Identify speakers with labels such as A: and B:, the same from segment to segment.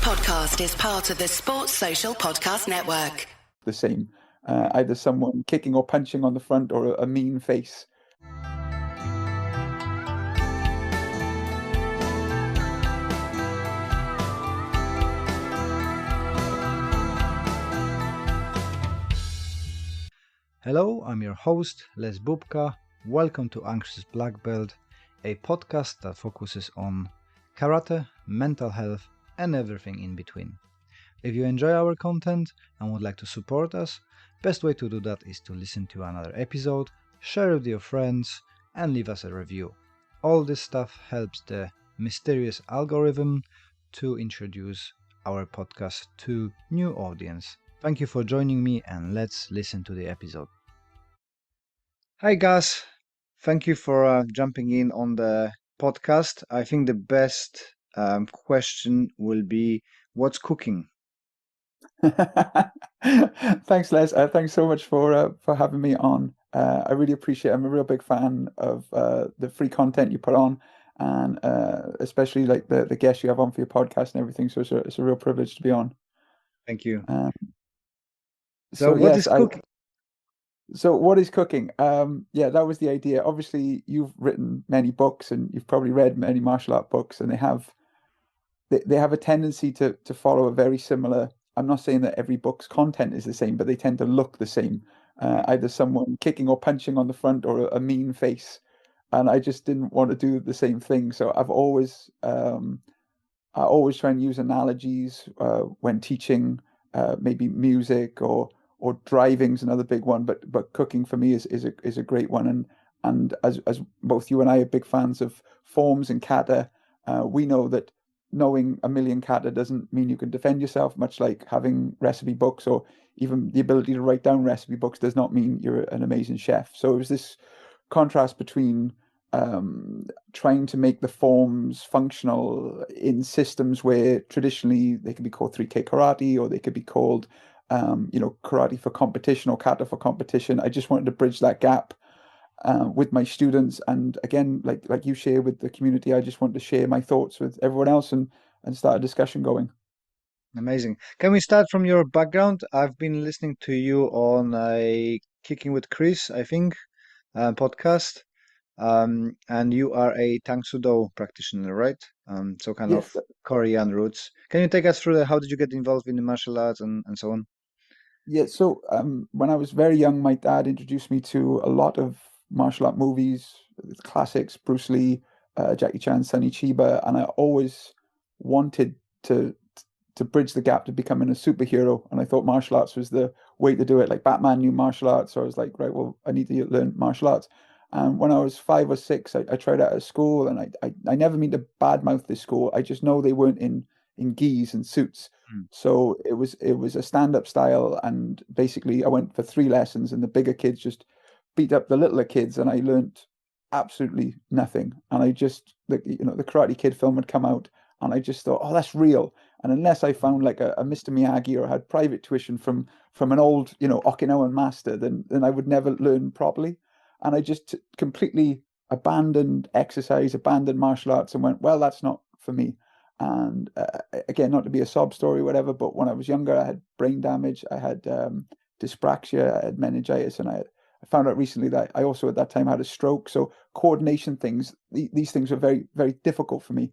A: podcast is part of the Sports Social Podcast Network.
B: The same, either someone kicking or punching on the front or a mean face.
C: Hello, I'm your host, Les Bubka. Welcome to Angus Black Belt, a podcast that focuses on karate, mental health, and everything in between. If you enjoy our content and would like to support us, best way to do that is to listen to another episode, share it with your friends, and leave us a review. All this stuff helps the mysterious algorithm to introduce our podcast to new audience. Thank you for joining me, and let's listen to the episode. Hi guys, thank you for jumping in on the podcast. I think the best question will be, what's cooking?
B: Thanks, Les. Thanks so much for having me on. I really appreciate it. I'm a real big fan of the free content you put on, and especially like the guests you have on for your podcast and everything. So it's a real privilege to be on.
C: Thank you.
B: So
C: what
B: yes,
C: is cooking?
B: So what is cooking? Yeah, that was the idea. Obviously, you've written many books and you've probably read many martial art books, and they have a tendency to follow a very similar. I'm not saying that every book's content is the same, but they tend to look the same. Either someone kicking or punching on the front or a mean face. And I just didn't want to do the same thing. So I always try and use analogies when teaching, maybe music or driving's another big one, but cooking for me is a great one. And as both you and I are big fans of forms and kata, we know that knowing a million kata doesn't mean you can defend yourself, much like having recipe books or even the ability to write down recipe books does not mean you're an amazing chef. So it was this contrast between trying to make the forms functional in systems where traditionally they could be called 3K karate, or they could be called karate for competition or kata for competition. I just wanted to bridge that gap with my students, and again, like you share with the community, I just wanted to share my thoughts with everyone else and start a discussion going.
C: Amazing. Can we start from your background? I've been listening to you on a Kicking with Chris, I think, podcast. And you are a Tang Soo Do practitioner, right? So kind
B: Yes.
C: of Korean roots. Can you take us through how did you get involved in the martial arts and so on?
B: Yeah, so when I was very young, my dad introduced me to a lot of martial art movies, the classics, Bruce Lee, Jackie Chan, Sonny Chiba, and I always wanted to bridge the gap to becoming a superhero, and I thought martial arts was the way to do it. Like Batman knew martial arts, so I was like, right, well, I need to learn martial arts. And when I was 5 or 6, I tried out at school, and I never mean to badmouth this school. I just know they weren't in gis and suits. So it was a stand-up style, and basically I went for 3 lessons, and the bigger kids just beat up the littler kids, and I learned absolutely nothing. And I just the Karate Kid film had come out, and I just thought, oh, that's real. And unless I found like a Mr. Miyagi or had private tuition from an old Okinawan master, then I would never learn properly. And I just completely abandoned exercise, abandoned martial arts, and went, well, that's not for me. And again, not to be a sob story or whatever, but when I was younger, I had brain damage, I had dyspraxia, I had meningitis, and I found out recently that I also at that time had a stroke. So coordination things, these things were very, very difficult for me.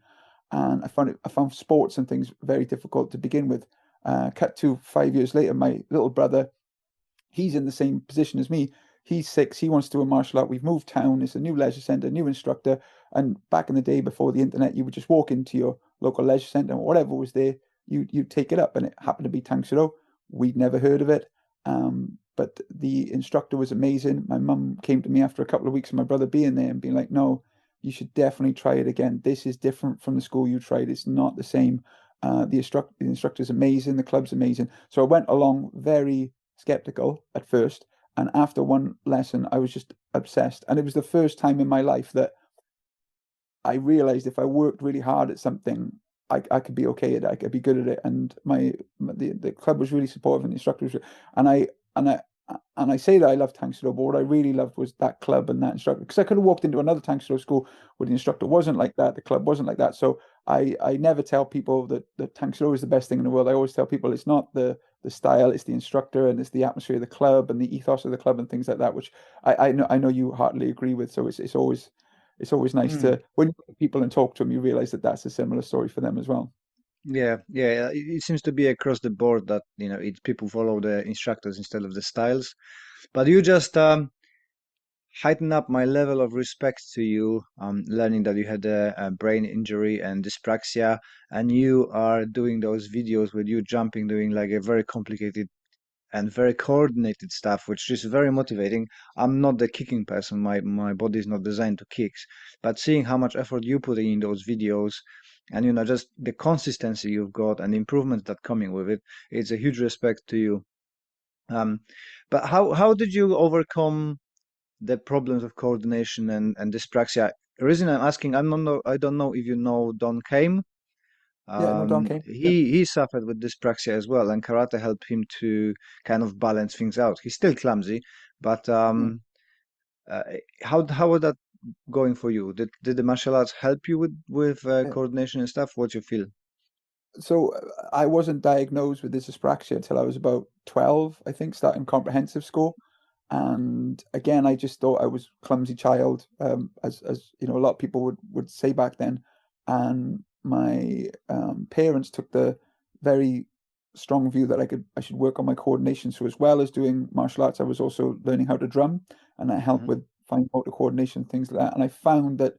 B: And I found sports and things very difficult to begin with. Cut to 5 years later, my little brother, he's in the same position as me. He's 6. He wants to do a martial art. We've moved town. It's a new leisure centre, new instructor. And back in the day before the internet, you would just walk into your local leisure centre and whatever was there, you'd take it up. And it happened to be Tang Soo Do. We'd never heard of it. But the instructor was amazing. My mum came to me after a couple of weeks of my brother being there and being like, no, you should definitely try it again. This is different from the school you tried. It's not the same. The instructor's amazing. The club's amazing. So I went along very skeptical at first. And after one lesson, I was just obsessed. And it was the first time in my life that I realized if I worked really hard at something, I could be okay at it. I could be good at it. And the club was really supportive, and the instructor was, and I say that I love Tang Soo Do, but what I really loved was that club and that instructor, because I could have walked into another Tang Soo Do school where the instructor wasn't like that, the club wasn't like that. So I never tell people that Tang Soo Do is the best thing in the world. I always tell people it's not the style, it's the instructor, and it's the atmosphere of the club and the ethos of the club and things like that, which I know you heartily agree with. So it's always nice
C: Mm.
B: to, when you meet people and talk to them, you realize that that's a similar story for them as well.
C: Yeah, yeah. It seems to be across the board that, people follow the instructors instead of the styles. But you just heighten up my level of respect to you, learning that you had a brain injury and dyspraxia, and you are doing those videos with you jumping, doing like a very complicated and very coordinated stuff, which is very motivating. I'm not the kicking person. My body is not designed to kicks, but seeing how much effort you put in those videos, and just the consistency you've got and the improvements that coming with it, it's a huge respect to you. Um, but how did you overcome the problems of coordination and dyspraxia? The reason I'm asking, I don't know if you know Don Kame.
B: Yeah, no, Donkey. Yeah.
C: He suffered with dyspraxia as well, and karate helped him to kind of balance things out. He's still clumsy, but
B: Yeah.
C: uh, how was that going for you? Did the martial arts help you with
B: Yeah.
C: coordination and stuff? What you feel?
B: So I wasn't diagnosed with dyspraxia until I was about 12, I think, starting comprehensive school. And again, I just thought I was a clumsy child, as you know, a lot of people would say back then. And my parents took the very strong view that I should work on my coordination. So as well as doing martial arts, I was also learning how to drum, and that helped
C: Hmm.
B: with fine motor coordination, things like that. And I found that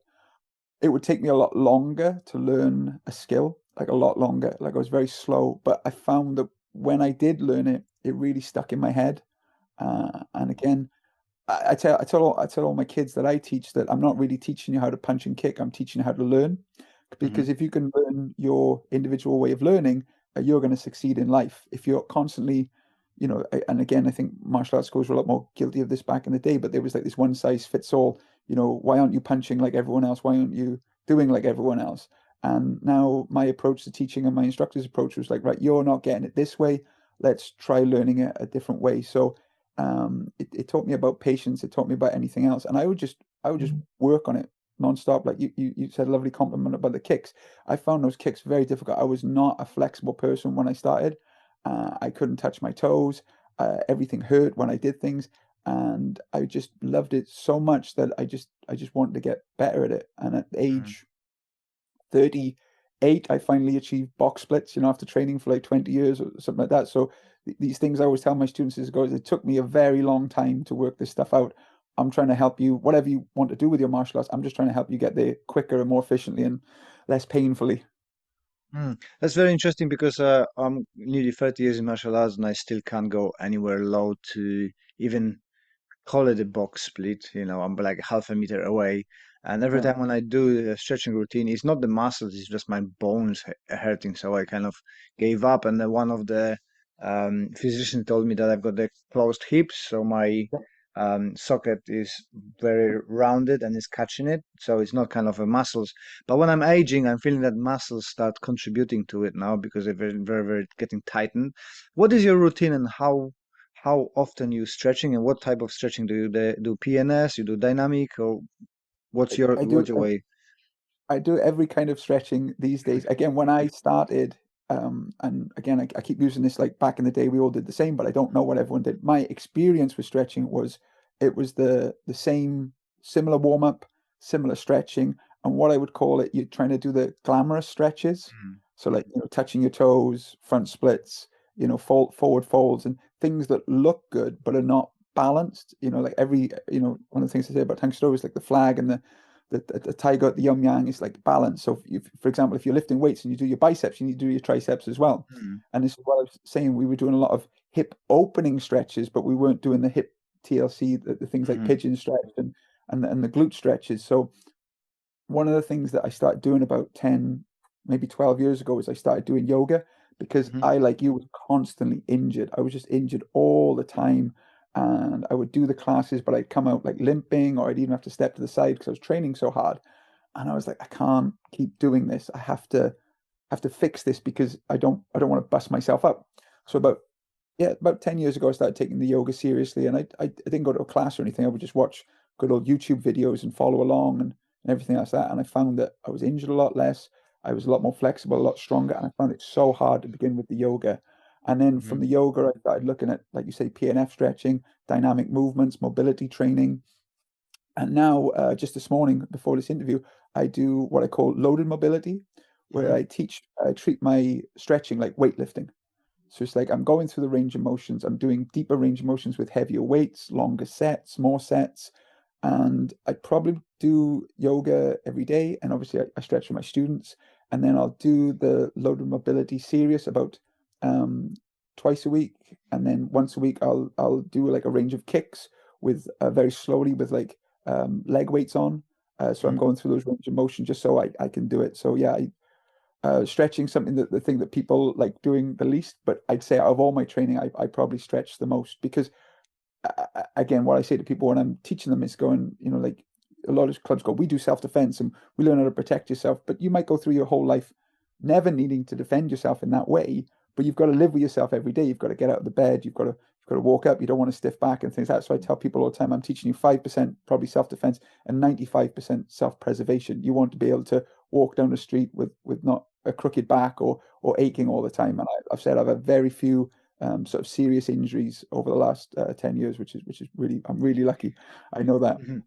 B: it would take me a lot longer to learn a skill, like a lot longer. Like I was very slow, but I found that when I did learn it, it really stuck in my head. And again, I tell all my kids that I teach that I'm not really teaching you how to punch and kick. I'm teaching you how to learn,
C: Hmm.
B: because if you can learn your individual way of learning, you're going to succeed in life. If you're constantly, and again, I think martial arts schools were a lot more guilty of this back in the day, but there was like this one size fits all. Why aren't you punching like everyone else? Why aren't you doing like everyone else? And now my approach to teaching and my instructor's approach was like, right, you're not getting it this way. Let's try learning it a different way. So it taught me about patience. It taught me about anything else, and I would just work on it nonstop. Like you said, a lovely compliment about the kicks. I found those kicks very difficult. I was not a flexible person when I started. I couldn't touch my toes. Everything hurt when I did things, and I just loved it so much that I just wanted to get better at it. And at age 38, I finally achieved box splits, after training for like 20 years or something like that. So these things I always tell my students is, goes, it took me a very long time to work this stuff out. I'm trying to help you, whatever you want to do with your martial arts, I'm just trying to help you get there quicker and more efficiently and less painfully.
C: That's very interesting because I'm nearly 30 years in martial arts and I still can't go anywhere low to even call it a box split. I'm like half a meter away. And every
B: Yeah.
C: time when I do a stretching routine, it's not the muscles, it's just my bones hurting. So I kind of gave up. And then one of the physicians told me that I've got the closed hips. So my socket is very rounded and is catching it. So it's not kind of a muscles. But when I'm aging, I'm feeling that muscles start contributing to it now because they're very, very, very getting tightened. What is your routine and how often you stretching and what type of stretching do you do? PNS, you do dynamic, or what's
B: I,
C: your
B: I do
C: way?
B: I do every kind of stretching these days. Again, when I started, and again, I keep using this, like back in the day, we all did the same, but I don't know what everyone did. My experience with stretching was it was the same, similar warm up, similar stretching, and what I would call it, you're trying to do the glamorous stretches. So like, touching your toes, front splits, forward folds, and things that look good but are not balanced. Like one of the things I say about Tang Soo Do is like the flag and the tiger, the yum yang is like balance. So for example, if you're lifting weights and you do your biceps, you need to do your triceps as well.
C: Mm,
B: And this is what I was saying. We were doing a lot of hip opening stretches, but we weren't doing the hip TLC, the things like
C: mm,
B: pigeon stretch and the glute stretches. So one of the things that I started doing about 10, maybe 12 years ago is I started doing yoga, because
C: mm,
B: I, like you, was constantly injured. I was just injured all the time. And I would do the classes, but I'd come out like limping, or I'd even have to step to the side because I was training so hard. And I was like, I can't keep doing this. I have to fix this, because I don't want to bust myself up. So about 10 years ago, I started taking the yoga seriously, and I didn't go to a class or anything. I would just watch good old YouTube videos and follow along and everything like that. And I found that I was injured a lot less. I was a lot more flexible, a lot stronger, and I found it so hard to begin with the yoga. And then from
C: Hmm.
B: the yoga, I started looking at, like you say, PNF stretching, dynamic movements, mobility training. And now, just this morning before this interview, I do what I call loaded mobility, where
C: Hmm.
B: I treat my stretching like weightlifting. So it's like I'm going through the range of motions. I'm doing deeper range of motions with heavier weights, longer sets, more sets. And I probably do yoga every day. And obviously, I stretch for my students. And then I'll do the loaded mobility series about um, twice a week. And then once a week, I'll do like a range of kicks with very slowly with like leg weights on. So I'm
C: Hmm.
B: going through those range of motion just so I can do it. So yeah, stretching something that the thing that people like doing the least, but I'd say out of all my training, I probably stretch the most because again, what I say to people when I'm teaching them is going, like a lot of clubs go, we do self-defense and we learn how to protect yourself, but you might go through your whole life never needing to defend yourself in that way, but you've got to live with yourself every day. You've got to get out of the bed. You've got to walk up. You don't want to stiff back and things like that. So I tell people all the time, I'm teaching you 5% probably self-defense and 95% self-preservation. You want to be able to walk down the street with not a crooked back or aching all the time. And I've said I've had very few sort of serious injuries over the last 10 years, which is really, I'm really lucky. I know that.
C: Hmm.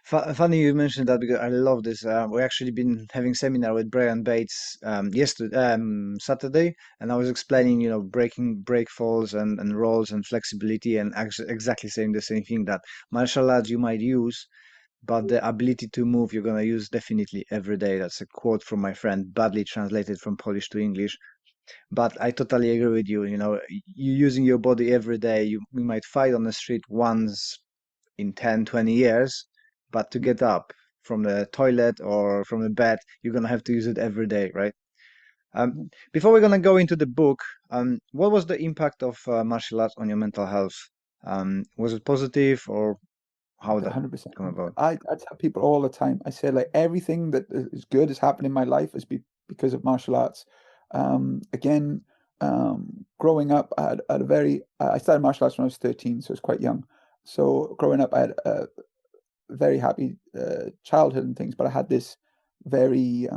C: Funny you mentioned that because I love this. We actually been having seminar with Brian Bates yesterday, Saturday, and I was explaining, breaking break falls and rolls and flexibility, and actually exactly saying the same thing that martial arts you might use, but the ability to move you're gonna use definitely every day. That's a quote from my friend, badly translated from Polish to English. But I totally agree with you. You using your body every day. You might fight on the street once in 10, 20 years, but to get up from the toilet or from the bed, you're gonna have to use it every day, right? Before we're gonna go into the book, what was the impact of martial arts on your mental health? Was it positive or how that
B: 100%.
C: come about?
B: I tell people all the time. I say like everything that is good has happened in my life is because of martial arts. Again, growing up, I had a very. I started martial arts when I was 13, so I was quite young. So growing up, I had a very happy childhood and things, but I had this very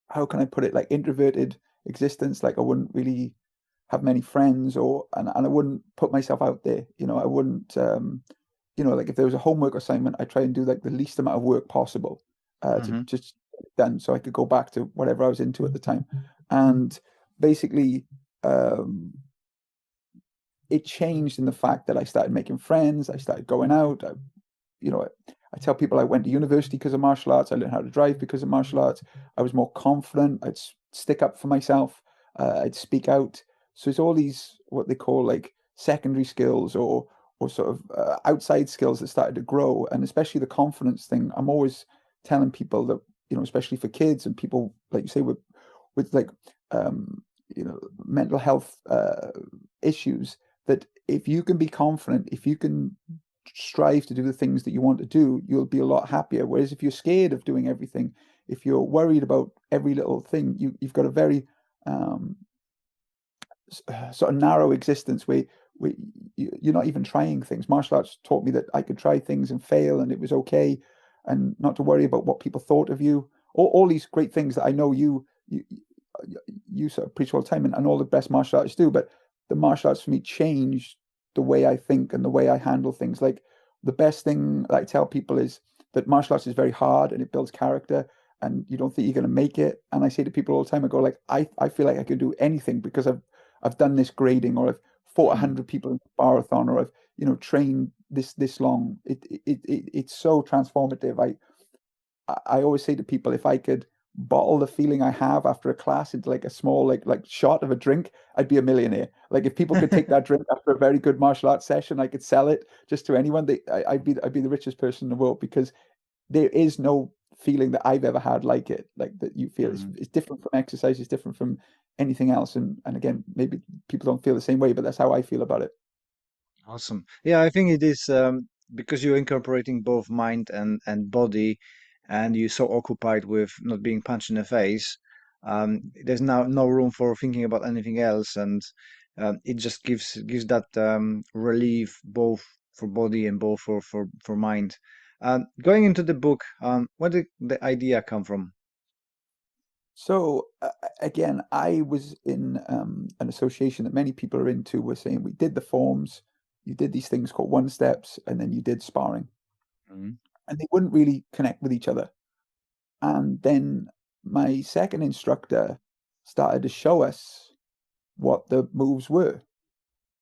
B: how can I put it, like introverted existence. Like I wouldn't really have many friends and I wouldn't put myself out there. I wouldn't like if there was a homework assignment, I try and do like the least amount of work possible to
C: Hmm.
B: just get it done so I could go back to whatever I was into at the time. And basically um it changed in the fact that I started making friends, I started going out. You know, I tell people I went to university because of martial arts. I learned how to drive because of martial arts. I was more confident. I'd stick up for myself. I'd speak out. So it's all these what they call like secondary skills or sort of outside skills that started to grow, and especially the confidence thing. I'm always telling people that especially for kids and people like you say with like um, mental health issues, that if you can be confident, if you can strive to do the things that you want to do, you'll be a lot happier. Whereas if you're scared of doing everything, if you're worried about every little thing, you've got a very um, sort of narrow existence where you're not even trying things. Martial arts taught me that I could try things and fail, and it was okay, and not to worry about what people thought of you. All these great things that I know you sort of preach all the time, and all the best martial artists do. But the martial arts for me changed the way I think and the way I handle things. Like the best thing that I tell people is that martial arts is very hard and it builds character, and you don't think you're going to make it. And I say to people all the time, I go like, I feel like I could do anything because I've done this grading, or I've fought 100 people in a marathon, or I've trained this long. It's so transformative. I always say to people, if I could bottle the feeling I have after a class into like a small like shot of a drink, I'd be a millionaire. Like if people could take that drink after a very good martial arts session, I could sell it just to anyone. I'd be the richest person in the world, because there is no feeling that I've ever had like it, like that you feel.
C: Hmm.
B: It's different from exercise, it's different from anything else. And again, maybe people don't feel the same way, but that's how I feel about it.
C: Awesome. Yeah, I think it is because you're incorporating both mind and body, and you're so occupied with not being punched in the face. There's now no room for thinking about anything else, and it just gives that relief both for body and both for mind. Going into the book, where did the idea come from?
B: So again, I was in an association that many people are into. We're saying we did the forms, you did these things called one steps, and then you did sparring,
C: Mhm.
B: and they wouldn't really connect with each other. And then my second instructor started to show us what the moves were.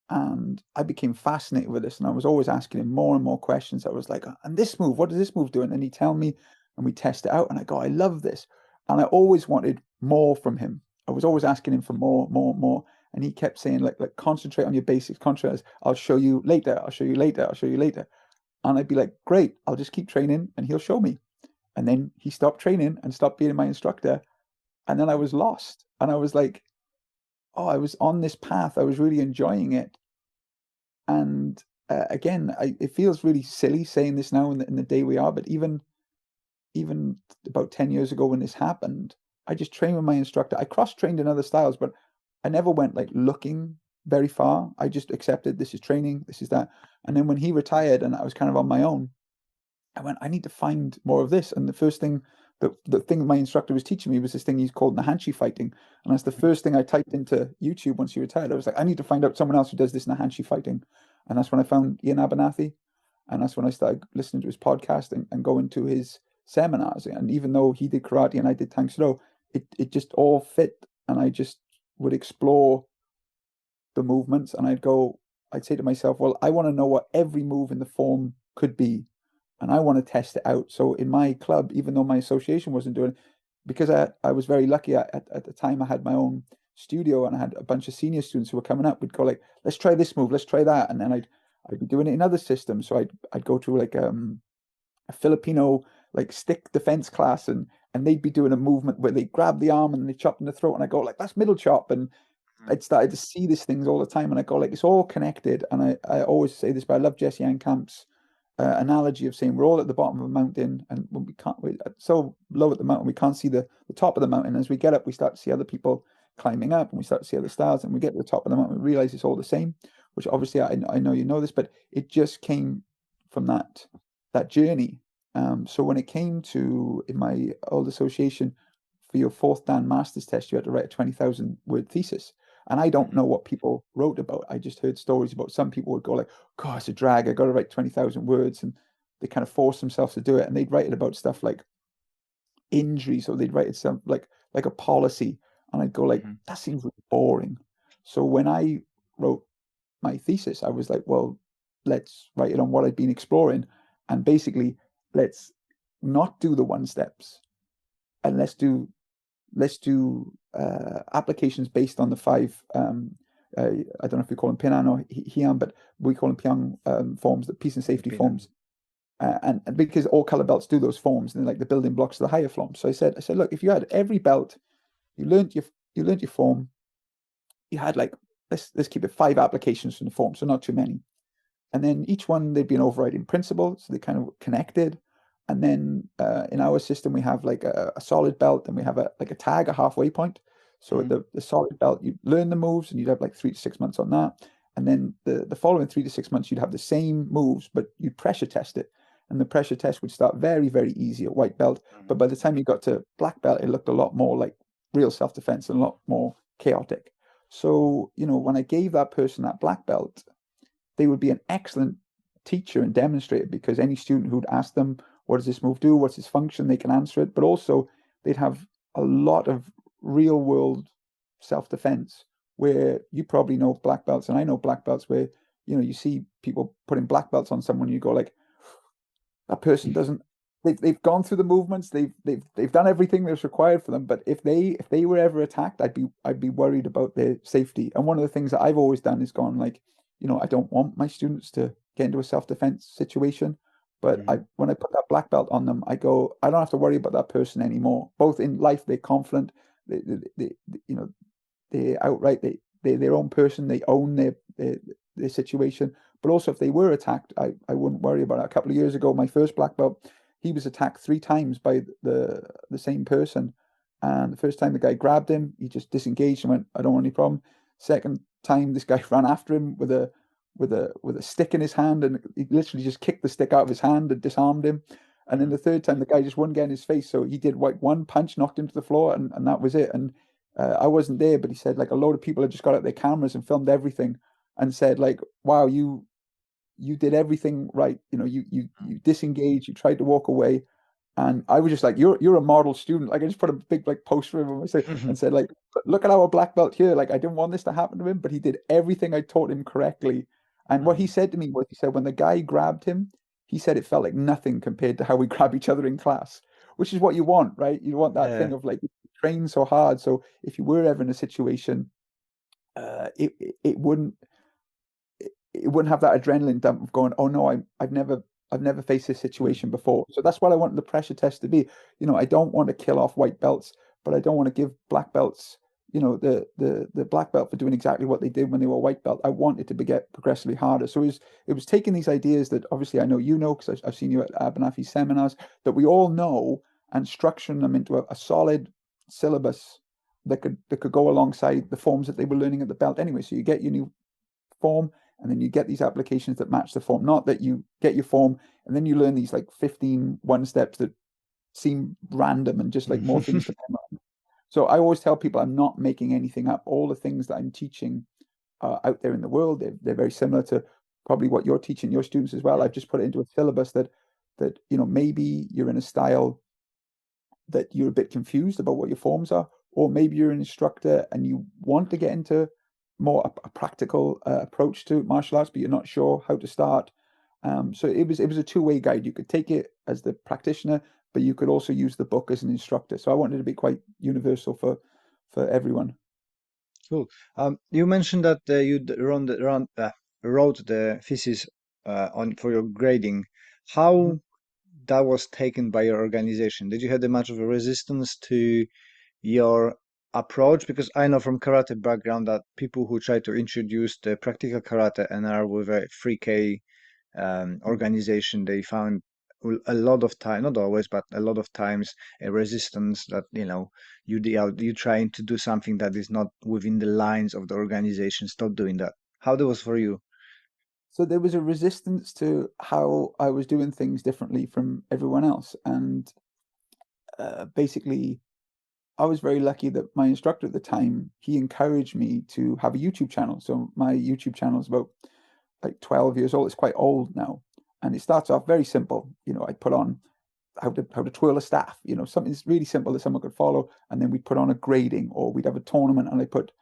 B: And I became fascinated with this, and I was always asking him more and more questions. I was like, and this move, what does this move do? And he'd tell me, and we test it out, and I go, I love this. And I always wanted more from him. I was always asking him for more, more, more. And he kept saying, like concentrate on your basics, concentrate. I'll show you later. I'll show you later. I'll show you later. And I'd be like, great, I'll just keep training and he'll show me. And then he stopped training and stopped being my instructor. And then I was lost. And I was like, oh, I was on this path. I was really enjoying it. And again, it feels really silly saying this now in the day we are, but even about 10 years ago when this happened, I just trained with my instructor. I cross-trained in other styles, but I never went like looking very far. I just accepted this is training, this is that. And then when he retired and I was kind of on my own, I went, I need to find more of this. And the first thing, the thing my instructor was teaching me was this thing he's called Nahanchi fighting. And that's the first thing I typed into YouTube once he retired. I was like, I need to find out someone else who does this Nahanchi fighting. And that's when I found Ian Abernathy. And that's when I started listening to his podcast and going to his seminars. And even though he did karate and I did Tang Soo Do, it just all fit. And I just would explore the movements and I'd say to myself, well, I want to know what every move in the form could be. And I want to test it out. So in my club, even though my association wasn't doing it, because I was very lucky at the time I had my own studio and I had a bunch of senior students who were coming up, we'd go like, let's try this move, let's try that. And then I'd be doing it in other systems. So I'd go to like a Filipino like stick defense class and they'd be doing a movement where they grab the arm and they chop in the throat and I go like that's middle chop and I'd started to see these things all the time, and I go like it's all connected. And I always say this, but I love Jesse Ancamp's analogy of saying we're all at the bottom of a mountain, and when we're so low at the mountain, we can't see the top of the mountain. As we get up, we start to see other people climbing up, and we start to see other stars, and we get to the top of the mountain, we realize it's all the same. Which obviously I know you know this, but it just came from that journey. So when it came to in my old association for your fourth Dan Masters test, you had to write a 20,000 word thesis. And I don't know what people wrote about. I just heard stories about some people would go like, God, it's a drag. I got to write 20,000 words. And they kind of force themselves to do it. And they'd write it about stuff like injuries or they'd write it some like a policy. And I'd go like, that seems really boring. So when I wrote my thesis, I was like, well, let's write it on what I'd been exploring. And basically, let's not do the one steps and let's do applications based on the five. I don't know if we call them Pinan or Heian, but we call them Pyong forms, the peace and safety forms. And because all color belts do those forms, and they're like the building blocks of the higher forms. So I said, look, if you had every belt, you learned your form, you had like let's keep it 5 applications from the form, so not too many. And then each one there'd be an overriding principle, so they kind of connected. And then in our system, we have like a solid belt and we have like a tag, a halfway point. So at the solid belt, you learn the moves and you'd have like 3 to 6 months on that. And then the following 3 to 6 months, you'd have the same moves, but you'd pressure test it. And the pressure test would start very, very easy at white belt. But by the time you got to black belt, it looked a lot more like real self-defense and a lot more chaotic. So, when I gave that person that black belt, they would be an excellent teacher and demonstrator because any student who'd ask them, what does this move do? What's its function? They can answer it. But also, they'd have a lot of real world self defense where you probably know black belts, and I know black belts where you see people putting black belts on someone, you go like, that person doesn't. They've gone through the movements. They've done everything that's required for them. But if they were ever attacked, I'd be worried about their safety. And one of the things that I've always done is gone like, I don't want my students to get into a self-defense situation. But when I put that black belt on them, I go, I don't have to worry about that person anymore. Both in life, they're confident. They're outright. They're their own person. They own their situation. But also, if they were attacked, I wouldn't worry about it. A couple of years ago, my first black belt, he was attacked 3 times by the same person. And the first time the guy grabbed him, he just disengaged and went, I don't want any problem. Second time, this guy ran after him with a stick in his hand, and he literally just kicked the stick out of his hand and disarmed him. And then the third time, the guy just wouldn't get in his face. So he did like one punch, knocked him to the floor, and that was it. And I wasn't there, but he said like a load of people had just got out their cameras and filmed everything and said like, wow, you did everything right. You know, you disengaged, you tried to walk away. And I was just like, you're a model student. Like I just put a big like poster of him and said like, look at our black belt here. Like I didn't want this to happen to him, but he did everything I taught him correctly. And what he said to me was, he said when the guy grabbed him, he said it felt like nothing compared to how we grab each other in class, which is what you want, right? You want that thing of like you train so hard. So if you were ever in a situation, it wouldn't have that adrenaline dump of going, oh no, I've never faced this situation before. So that's what I want the pressure test to be. You know, I don't want to kill off white belts, but I don't want to give black belts, you know, the black belt for doing exactly what they did when they were white belt. I want it to get progressively harder. So it was taking these ideas that obviously I know you know, because I've seen you at Abernathy seminars, that we all know, and structuring them into a solid syllabus that could go alongside the forms that they were learning at the belt anyway. So you get your new form, and then you get these applications that match the form. Not that you get your form and then you learn these like 15 one steps that seem random and just like more things to memorize. So I always tell people I'm not making anything up. All the things that I'm teaching are out there in the world. They're very similar to probably what you're teaching your students as well. I've just put it into a syllabus that you know, maybe you're in a style that you're a bit confused about what your forms are, or maybe you're an instructor and you want to get into more a practical approach to martial arts, but you're not sure how to start. So it was a two-way guide. You could take it as the practitioner, but you could also use the book as an instructor. So I wanted to be quite universal for everyone.
C: Cool. You mentioned that you wrote the thesis on for your grading. How that was taken by your organization? Did you have much of a resistance to your approach? Because I know from karate background that people who try to introduce the practical karate and are with a 3K organization, they found a lot of time, not always, but a lot of times, a resistance that you trying to do something that is not within the lines of the organization. Stop doing that. How that was for you?
B: So there was a resistance to how I was doing things differently from everyone else, and basically I was very lucky that my instructor at the time, he encouraged me to have a YouTube channel. So my YouTube channel is about like 12 years old. It's quite old now. And it starts off very simple. You know, I put on how to twirl a staff, you know, something that's really simple that someone could follow. And then we'd put on a grading, or we'd have a tournament, and I'd put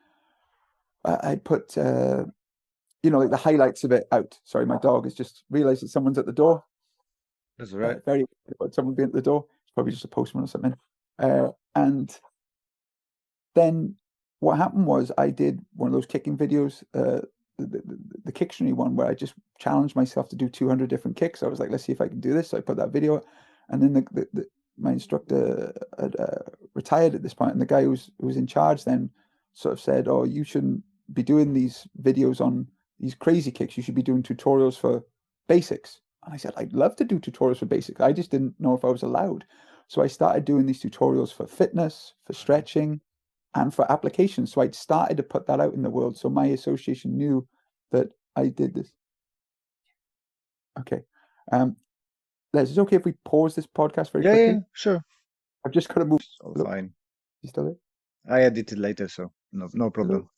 B: you know, like the highlights of it out. Sorry, my dog has just realized that someone's at the door.
C: That's all right.
B: Very about someone being at the door. It's probably just a postman or something. And then what happened was I did one of those kicking videos, the Kicktionary one, where I just challenged myself to do 200 different kicks. I was like, let's see if I can do this. So I put that video, and then my instructor had retired at this point, and the guy who was in charge then sort of said, "Oh, you shouldn't be doing these videos on these crazy kicks. You should be doing tutorials for basics." And I said, "I'd love to do tutorials for basics. I just didn't know if I was allowed." So I started doing these tutorials for fitness, for stretching, and for applications. So I'd started to put that out in the world. So my association knew that I did this. Okay. Les, is it okay if we pause this podcast very quickly?
C: Yeah, sure.
B: I've just got to move.
C: So
B: Hello?
C: fine.
B: You still there?
C: I edit it later, so no problem.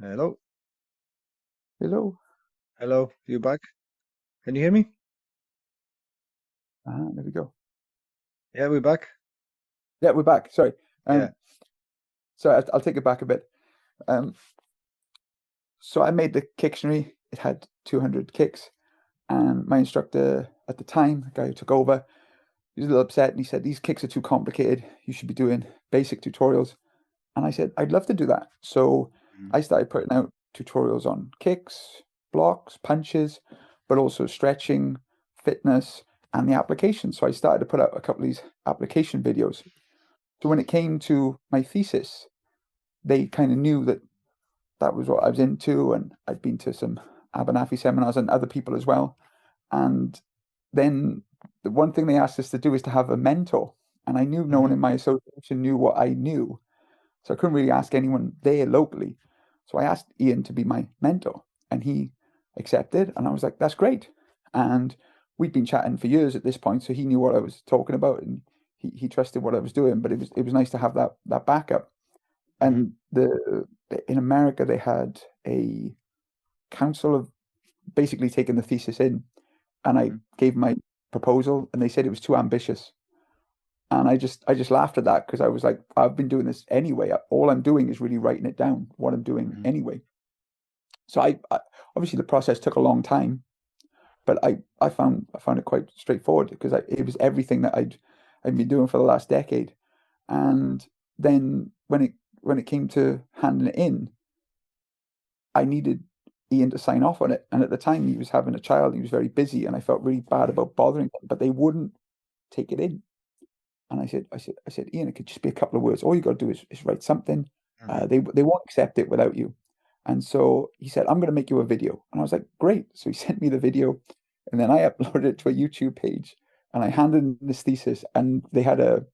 C: Hello?
B: Hello?
C: Hello, you back? Can you hear me?
B: There we go.
C: Yeah, we're back.
B: Yeah, we're back. Sorry.
C: Yeah.
B: So I'll take it back a bit. So I made the Kicktionary. It had 200 kicks, and my instructor at the time, the guy who took over, he was a little upset, and he said, "These kicks are too complicated. You should be doing basic tutorials." And I said, "I'd love to do that." So I started putting out tutorials on kicks, blocks, punches, but also stretching, fitness, and the application. So I started to put out a couple of these application videos. So when it came to my thesis, they kind of knew that that was what I was into, and I'd been to some Abernathy seminars and other people as well. And then the one thing they asked us to do is to have a mentor. And I knew no one in my association knew what I knew. So I couldn't really ask anyone there locally. So I asked Ian to be my mentor, and he accepted. And I was like, that's great. And we'd been chatting for years at this point, so he knew what I was talking about, and he trusted what I was doing. But it was nice to have that backup. And in America they had a council of basically taking the thesis in, and I gave my proposal, and they said it was too ambitious. And I just laughed at that, because I was like, I've been doing this anyway. All I'm doing is really writing it down, what I'm doing anyway. So I obviously the process took a long time, but I found it quite straightforward, because it was everything that I'd been doing for the last decade. And then when it came to handing it in, I needed Ian to sign off on it. And at the time he was having a child, he was very busy, and I felt really bad about bothering him, but they wouldn't take it in. And I said, Ian, it could just be a couple of words. All you got to do is write something. They won't accept it without you. And so he said, I'm going to make you a video. And I was like, great. So he sent me the video, and then I uploaded it to a YouTube page, and I handed in this thesis, and they had a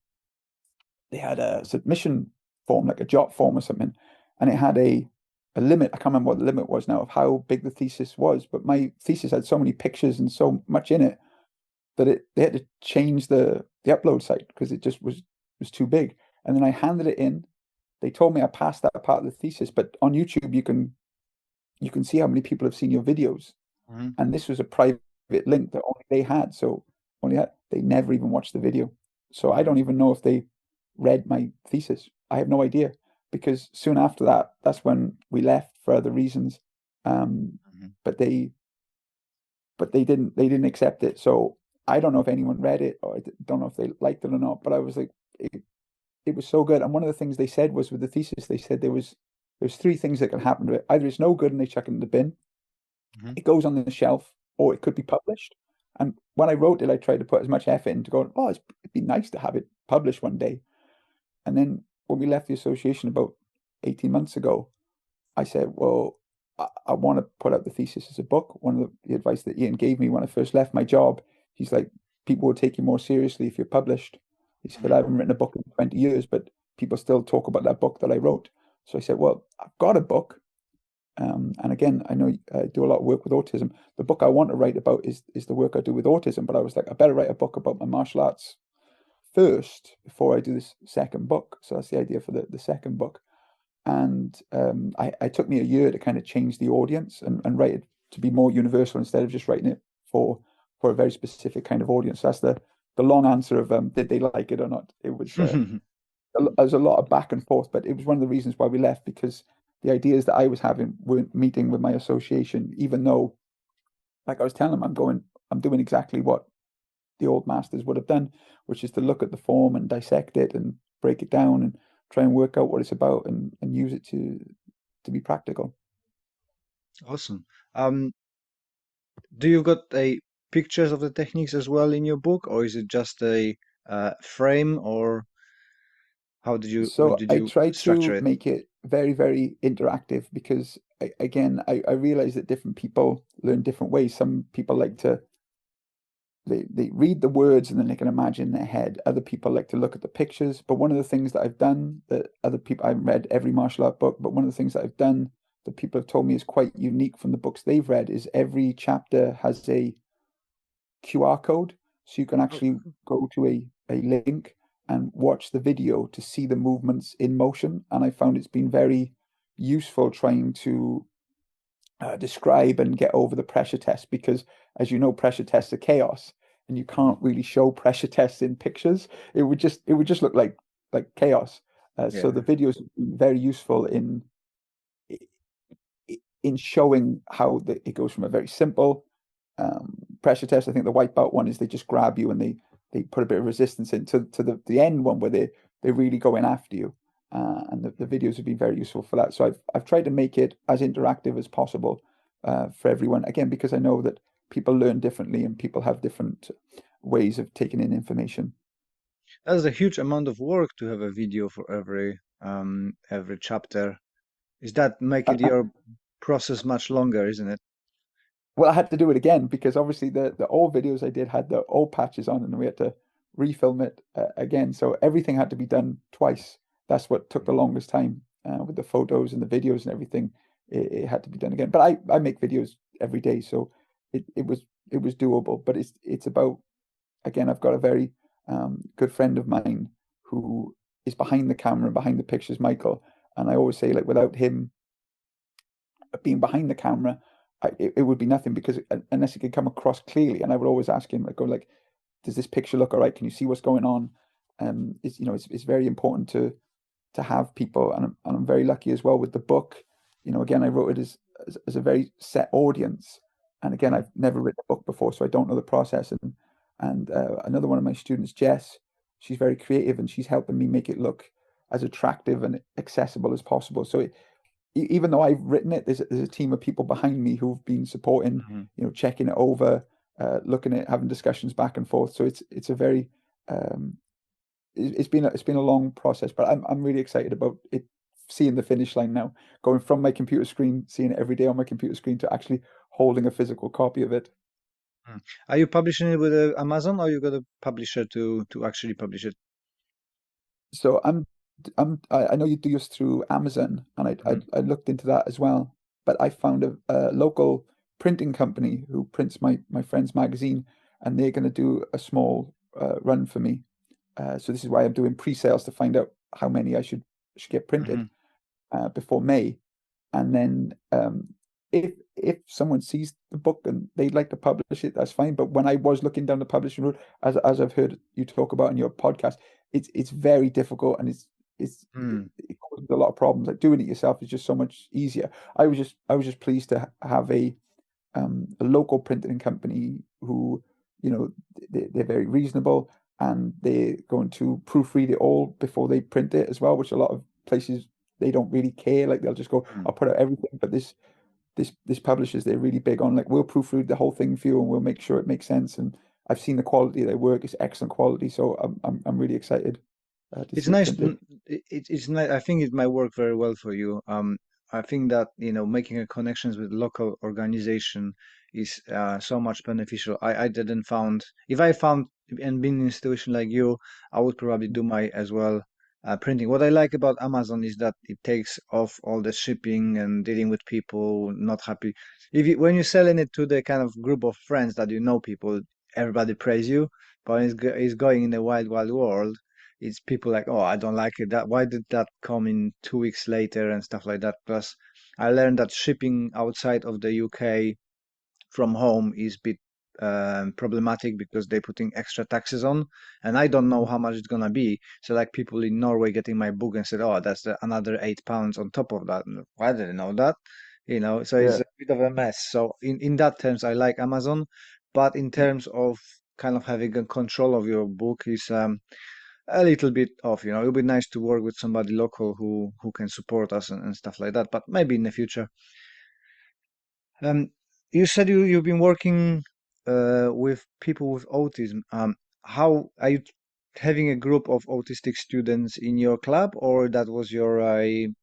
B: submission form, like a jot form or something, and it had a limit. I can't remember what the limit was now of how big the thesis was, but my thesis had so many pictures and so much in it that they had to change the upload site, because it just was too big. And then I handed it in. They told me I passed that part of the thesis, but on YouTube you can see how many people have seen your videos. And this was a private link that only they had, so they never even watched the video. So I don't even know if they read my thesis. I have no idea, because soon after that, that's when we left for other reasons. But they didn't accept it. So I don't know if anyone read it, or I don't know if they liked it or not. But I was like, it was so good. And one of the things they said was, with the thesis, they said there's three things that can happen to it. Either it's no good and they chuck it in the bin, it goes on the shelf, or it could be published. And when I wrote it, I tried to put as much effort into going, it'd be nice to have it published one day. And then when we left the association about 18 months ago, I said, well, I want to put out the thesis as a book. One of the advice that Ian gave me when I first left my job, he's like, people will take you more seriously if you're published. He said, I haven't written a book in 20 years, but people still talk about that book that I wrote. So I said, well, I've got a book. And again, I know I do a lot of work with autism. The book I want to write about is the work I do with autism. But I was like, I better write a book about my martial arts first before I do this second book. So that's the idea for the second book. And I took me a year to kind of change the audience and write it to be more universal, instead of just writing it for a very specific kind of audience. So that's the long answer of did they like it or not. It was there's a lot of back and forth, but it was one of the reasons why we left, because the ideas that I was having weren't meeting with my association, even though, like I was telling them, I'm doing exactly what the old masters would have done, which is to look at the form and dissect it and break it down and try and work out what it's about and use it to be practical.
C: Awesome. Do you got pictures of the techniques as well in your book, or is it just a frame, or how did you
B: I tried
C: structure
B: to
C: it?
B: make it very, very interactive, because I realize that different people learn different ways. Some people like to they read the words and then they can imagine in their head. Other people like to look at the pictures. But one of the things that I've done that other people, I haven't read every martial art book, but one of the things that I've done that people have told me is quite unique from the books they've read is every chapter has a QR code. So you can actually go to a link and watch the video to see the movements in motion. And I found it's been very useful trying to describe and get over the pressure test, because as you know, pressure tests are chaos, and you can't really show pressure tests in pictures. It would just look like chaos. So the videos have been very useful in showing how it goes from a very simple pressure test. I think the white belt one is they just grab you and they put a bit of resistance into the end one where they're really going after you. And the videos have been very useful for that. So I've tried to make it as interactive as possible for everyone. Again, because I know that people learn differently and people have different ways of taking in information.
C: That's a huge amount of work to have a video for every chapter. Is that making your process much longer, isn't it?
B: Well, I had to do it again because obviously the old videos I did had the old patches on, and we had to refilm it again. So everything had to be done twice. That's what took the longest time with the photos and the videos and everything. It had to be done again. But I make videos every day, so it was doable. But it's about, again, I've got a very good friend of mine who is behind the camera, behind the pictures, Michael. And I always say, like, without him being behind the camera, it would be nothing, because unless it could come across clearly. And I would always ask him, like, does this picture look all right? Can you see what's going on? It's very important to have people, and I'm very lucky as well with the book. Again, I wrote it as a very set audience, and again, I've never written a book before, so I don't know the process. And another one of my students, Jess, she's very creative, and she's helping me make it look as attractive and accessible as possible. So even though I've written it, there's a team of people behind me who've been supporting, checking it over, looking at, having discussions back and forth. So it's a very it's been a long process, but I'm really excited about it, seeing the finish line now, going from my computer screen, seeing it every day on my computer screen, to actually holding a physical copy of it.
C: Are you publishing it with Amazon, or you got a publisher to actually publish it?
B: So I know you do yours through Amazon, and I looked into that as well, but I found a local printing company who prints my friend's magazine, and they're going to do a small run for me. So this is why I'm doing pre-sales, to find out how many I should get printed before May. And then if someone sees the book and they'd like to publish it, that's fine. But when I was looking down the publishing route, as I've heard you talk about in your podcast, it's very difficult, and it causes a lot of problems. Like, doing it yourself is just so much easier. I was just pleased to have a local printing company who, they're very reasonable, and they're going to proofread it all before they print it as well, which a lot of places, they don't really care. Like, they'll just go, I'll put out everything. But this publishers, they're really big on, like, we'll proofread the whole thing for you, and we'll make sure it makes sense. And I've seen the quality of their work; it's excellent quality. So I'm really excited to
C: It's
B: see it
C: nice.
B: printed.
C: It's nice. I think it might work very well for you. I think that making a connections with local organization is so much beneficial. I didn't found if I found and been in a situation like you, I would probably do my as well printing. What I like about Amazon is that it takes off all the shipping and dealing with people not happy. When you're selling it to the kind of group of friends that people, everybody praise you. But when it's going in the wild world, it's people like, oh, I don't like it. Why did that come in 2 weeks later and stuff like that? Plus, I learned that shipping outside of the UK from home is a bit problematic, because they're putting extra taxes on, and I don't know how much it's gonna be. So, like, people in Norway getting my book and said, oh, that's another £8 on top of that. And I didn't know that, So
B: Yeah.
C: it's a bit of a mess. So in that terms, I like Amazon, but in terms of kind of having a control of your book is a little bit off. It would be nice to work with somebody local who can support us and stuff like that, but maybe in the future. Um, you said you've been working with people with autism. How are you having a group of autistic students in your club, or that was your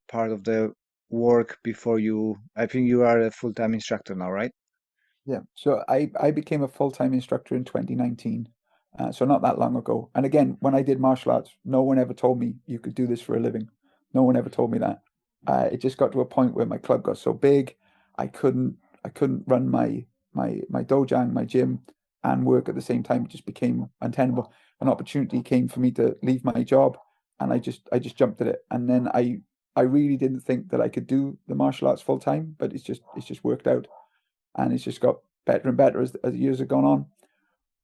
C: part of the work before you? I think you are a full-time instructor now, right?
B: Yeah, so I became a full-time instructor in 2019, so not that long ago. And again, when I did martial arts, no one ever told me you could do this for a living. No one ever told me that. It just got to a point where my club got so big, I couldn't run my dojang, my gym, and work at the same time. It just became untenable. An opportunity came for me to leave my job, and I just jumped at it. And then I really didn't think that I could do the martial arts full time, but it's just worked out, and it's just got better and better as the years have gone on.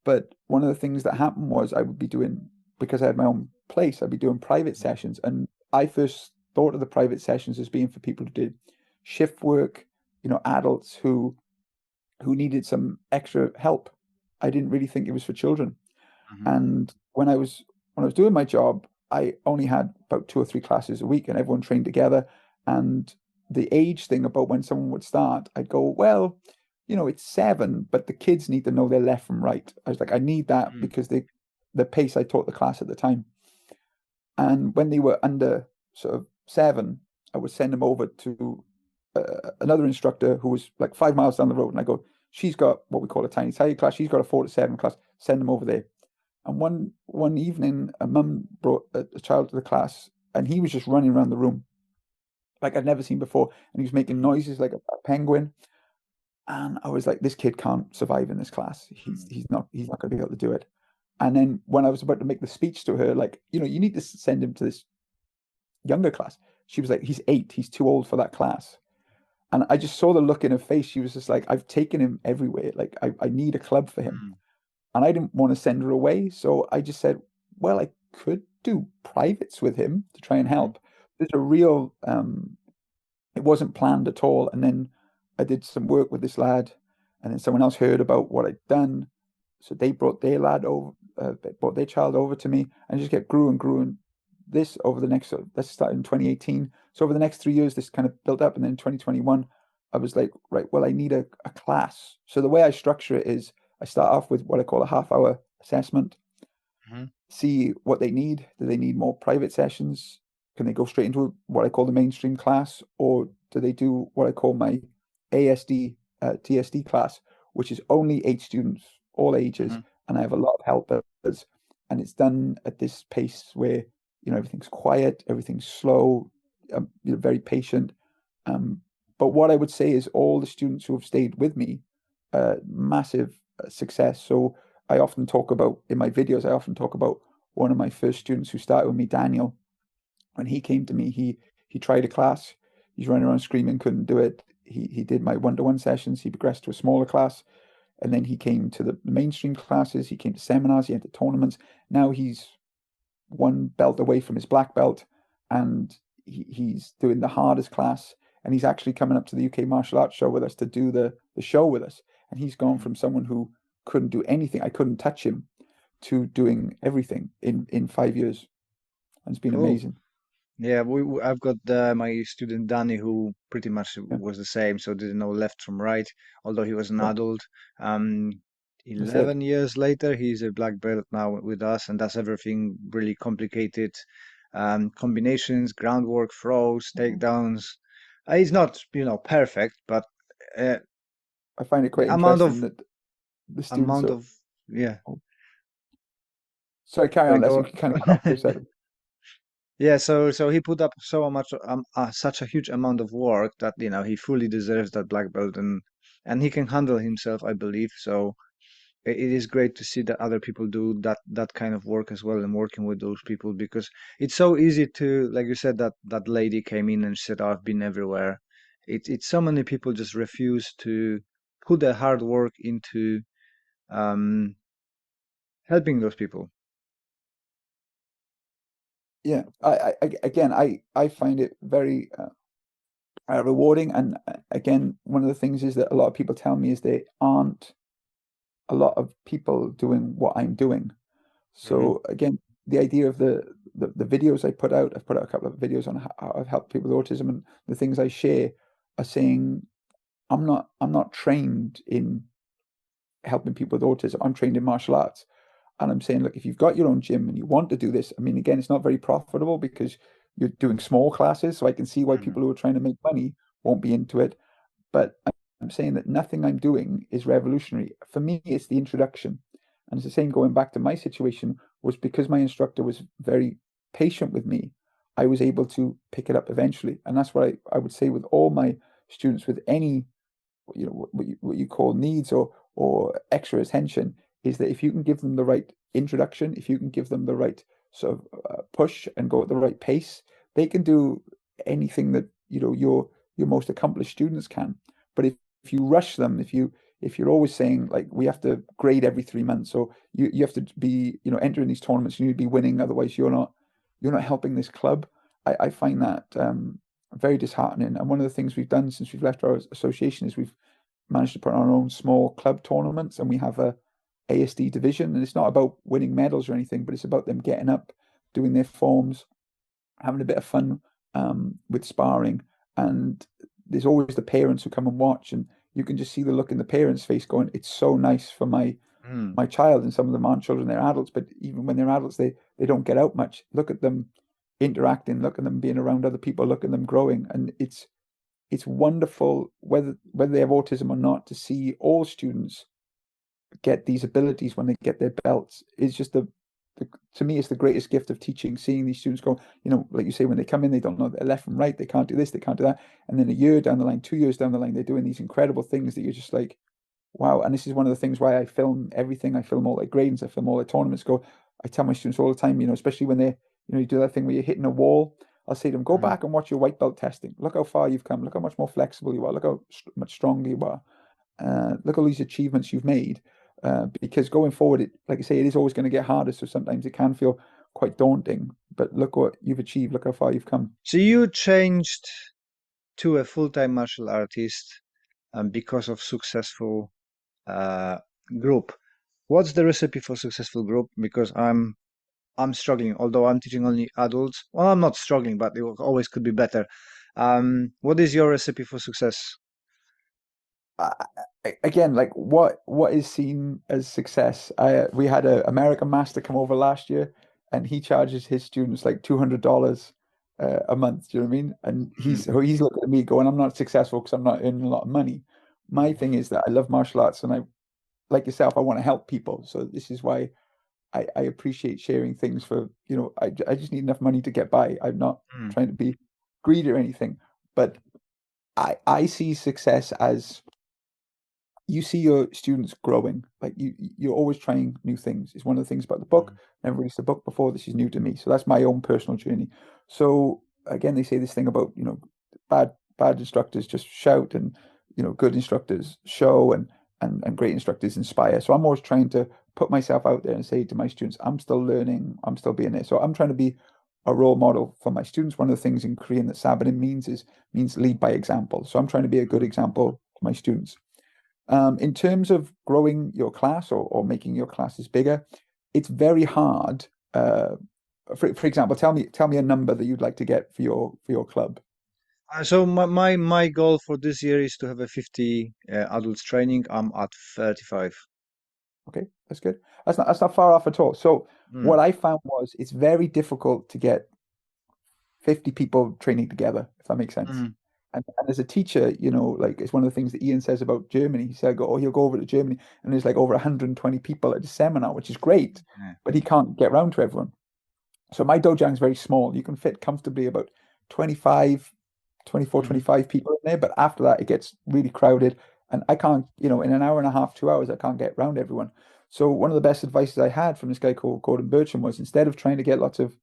B: But one of the things that happened was, I would be doing, because I had my own place, I'd be doing private sessions. And I first thought of the private sessions as being for people who did shift work, adults who needed some extra help. I didn't really think it was for children.
C: Mhm.
B: And when I was doing my job, I only had about 2 or 3 classes a week, and everyone trained together. And the age thing about when someone would start, I'd go, well, it's 7, but the kids need to know their left from right. I was like, I need that,
C: Mm.
B: because the pace I taught the class at the time. And when they were under sort of 7, I would send them over to another instructor who was like 5 miles down the road. And I go, she's got what we call a tiny tiger class. She's got a 4 to 7 class. Send them over there. And one evening, a mum brought a child to the class, and he was just running around the room like I'd never seen before. And he was making noises like a penguin. And I was like, this kid can't survive in this class. He's not going to be able to do it. And then when I was about to make the speech to her, like, you need to send him to this younger class. She was like, he's 8. He's too old for that class. And I just saw the look in her face. She was just like, I've taken him everywhere. Like, I need a club for him. And I didn't want to send her away. So I just said, well, I could do privates with him to try and help. There's a real, it wasn't planned at all. And then I did some work with this lad, and then someone else heard about what I'd done. So they brought their lad over, brought their child over to me, and just get grew and grew. And this over the next, this started in 2018. So over the next 3 years, this kind of built up. And then in 2021, I was like, right, well, I need a class. So the way I structure it is I start off with what I call a half-hour assessment, see what they need. Do they need more private sessions? Can they go straight into what I call the mainstream class? Or do they do what I call my ASD, TSD class, which is only 8 students, all ages, and I have a lot of helpers. And it's done at this pace where, everything's quiet, everything's slow, very patient. But what I would say is all the students who have stayed with me, massive success. So I often talk about, in my videos, I often talk about one of my first students who started with me, Daniel. When he came to me, he tried a class. He's running around screaming, couldn't do it. He did my one-to-one sessions. He progressed to a smaller class. And then he came to the mainstream classes. He came to seminars. He entered tournaments. Now he's one belt away from his black belt, and he's doing the hardest class. And he's actually coming up to the UK martial arts show with us to do the show with us. And he's gone from someone who couldn't do anything, I couldn't touch him, to doing everything in 5 years. And it's been amazing.
C: Yeah, I've got my student Danny, who pretty much was the same, so didn't know left from right, although he was an adult. 11 years later, he's a black belt now with us, and does everything really complicated combinations, groundwork, throws, takedowns. He's not, perfect, but
B: I find it quite
C: amount
B: interesting
C: of
B: that the students
C: amount
B: are.
C: of yeah.
B: Sorry, carry on.
C: Go
B: You kind of cut off for a second.
C: Yeah, so he put up so much, such a huge amount of work that he fully deserves that black belt, and he can handle himself, I believe. So it is great to see that other people do that kind of work as well, and working with those people, because it's so easy to, like you said, that lady came in and said, "Oh, I've been everywhere." It's so many people just refuse to put their hard work into um, helping those people.
B: Yeah, I find it very rewarding. And again, one of the things is that a lot of people tell me is there aren't a lot of people doing what I'm doing. So again, the idea of the videos I put out, I've put out a couple of videos on how I've helped people with autism, and the things I share are saying I'm not trained in helping people with autism. I'm trained in martial arts. And I'm saying, look, if you've got your own gym and you want to do this, I mean, again, it's not very profitable because you're doing small classes. So I can see why people who are trying to make money won't be into it. But I'm saying that nothing I'm doing is revolutionary. For me, it's the introduction. And it's the same going back to my situation, was because my instructor was very patient with me, I was able to pick it up eventually. And that's what I would say with all my students with any, what you call needs or extra attention, is that if you can give them the right introduction, if you can give them the right sort of push and go at the right pace, they can do anything that your most accomplished students can. But if you rush them, if you're always saying, like, we have to grade every 3 months, or you have to be entering these tournaments, you need to be winning, otherwise you're not helping this club. I find that very disheartening. And one of the things we've done since we've left our association is we've managed to put on our own small club tournaments, and we have a ASD division. And it's not about winning medals or anything, but it's about them getting up, doing their forms, having a bit of fun with sparring. And there's always the parents who come and watch, and you can just see the look in the parents' face going, it's so nice for my child. And some of them aren't children, they're adults, but even when they're adults, they don't get out much. Look at them interacting, look at them being around other people, look at them growing. And it's wonderful, whether they have autism or not, to see all students get these abilities when they get their belts. It's just to me, it's the greatest gift of teaching, seeing these students go, like you say, when they come in, they don't know their left from right, they can't do this, they can't do that. And then a year down the line, 2 years down the line, they're doing these incredible things that you're just like, wow. And this is one of the things why I film everything. I film all their grades, I film all their tournaments. I tell my students all the time, especially when you do that thing where you're hitting a wall. I'll say to them, go back and watch your white belt testing. Look how far you've come. Look how much more flexible you are. Look how much stronger you are. Look at all these achievements you've made. Because going forward, like I say, it is always going to get harder. So sometimes it can feel quite daunting. But look what you've achieved. Look how far you've come.
C: So you changed to a full-time martial artist because of successful group. What's the recipe for successful group? Because I'm struggling, although I'm teaching only adults. Well, I'm not struggling, but it always could be better. What is your recipe for success?
B: Again, like what is seen as success? We had an American master come over last year, and he charges his students like $200 a month. Do you know what I mean? And he's looking at me going, "I'm not successful because I'm not earning a lot of money." My thing is that I love martial arts, and I, like yourself, I want to help people. So this is why I appreciate sharing things for, I just need enough money to get by. I'm not trying to be greedy or anything, but I see success as you see your students growing. Like you're always trying new things. It's one of the things about the book. Never released a book before. This is new to me. So that's my own personal journey. So again, they say this thing about, bad instructors just shout, and, good instructors show, and great instructors inspire. So I'm always trying to put myself out there and say to my students, I'm still learning, I'm still being there. So I'm trying to be a role model for my students. One of the things in Korean that sabanim means lead by example. So I'm trying to be a good example to my students. In terms of growing your class or making your classes bigger, it's very hard. For example, tell me a number that you'd like to get for your club.
C: So my goal for this year is to have a 50 adults training. I'm at 35.
B: Okay, that's good. That's not far off at all. So what I found was it's very difficult to get 50 people training together, if that makes sense. And as a teacher, like it's one of the things that Ian says about Germany. He said, he'll go over to Germany and there's like over 120 people at a seminar, which is great, but he can't get round to everyone. So my dojang is very small. You can fit comfortably about 24, 25 people in there. But after that, it gets really crowded. And I can't, in an hour and a half, 2 hours, I can't get round everyone. So one of the best advices I had from this guy called Gordon Bircham was, instead of trying to get lots of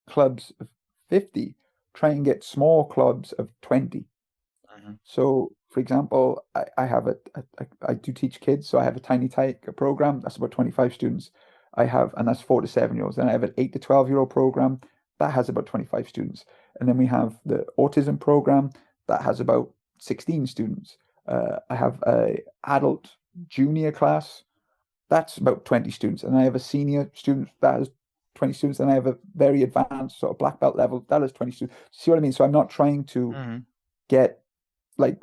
B: clubs of 50, try and get small clubs of 20. So, for example, I do teach kids, so I have a tiny tiger program that's about 25 students. And that's 4 to 7 year olds. Then I have an 8 to 12-year-old program that has about 25 students, and then we have the autism program that has about 16 students. I have a adult junior class that's about 20 students, and I have a senior student that has 20 students, and I have a very advanced sort of black belt level that has 20 students. See what I mean? So I'm not trying to get like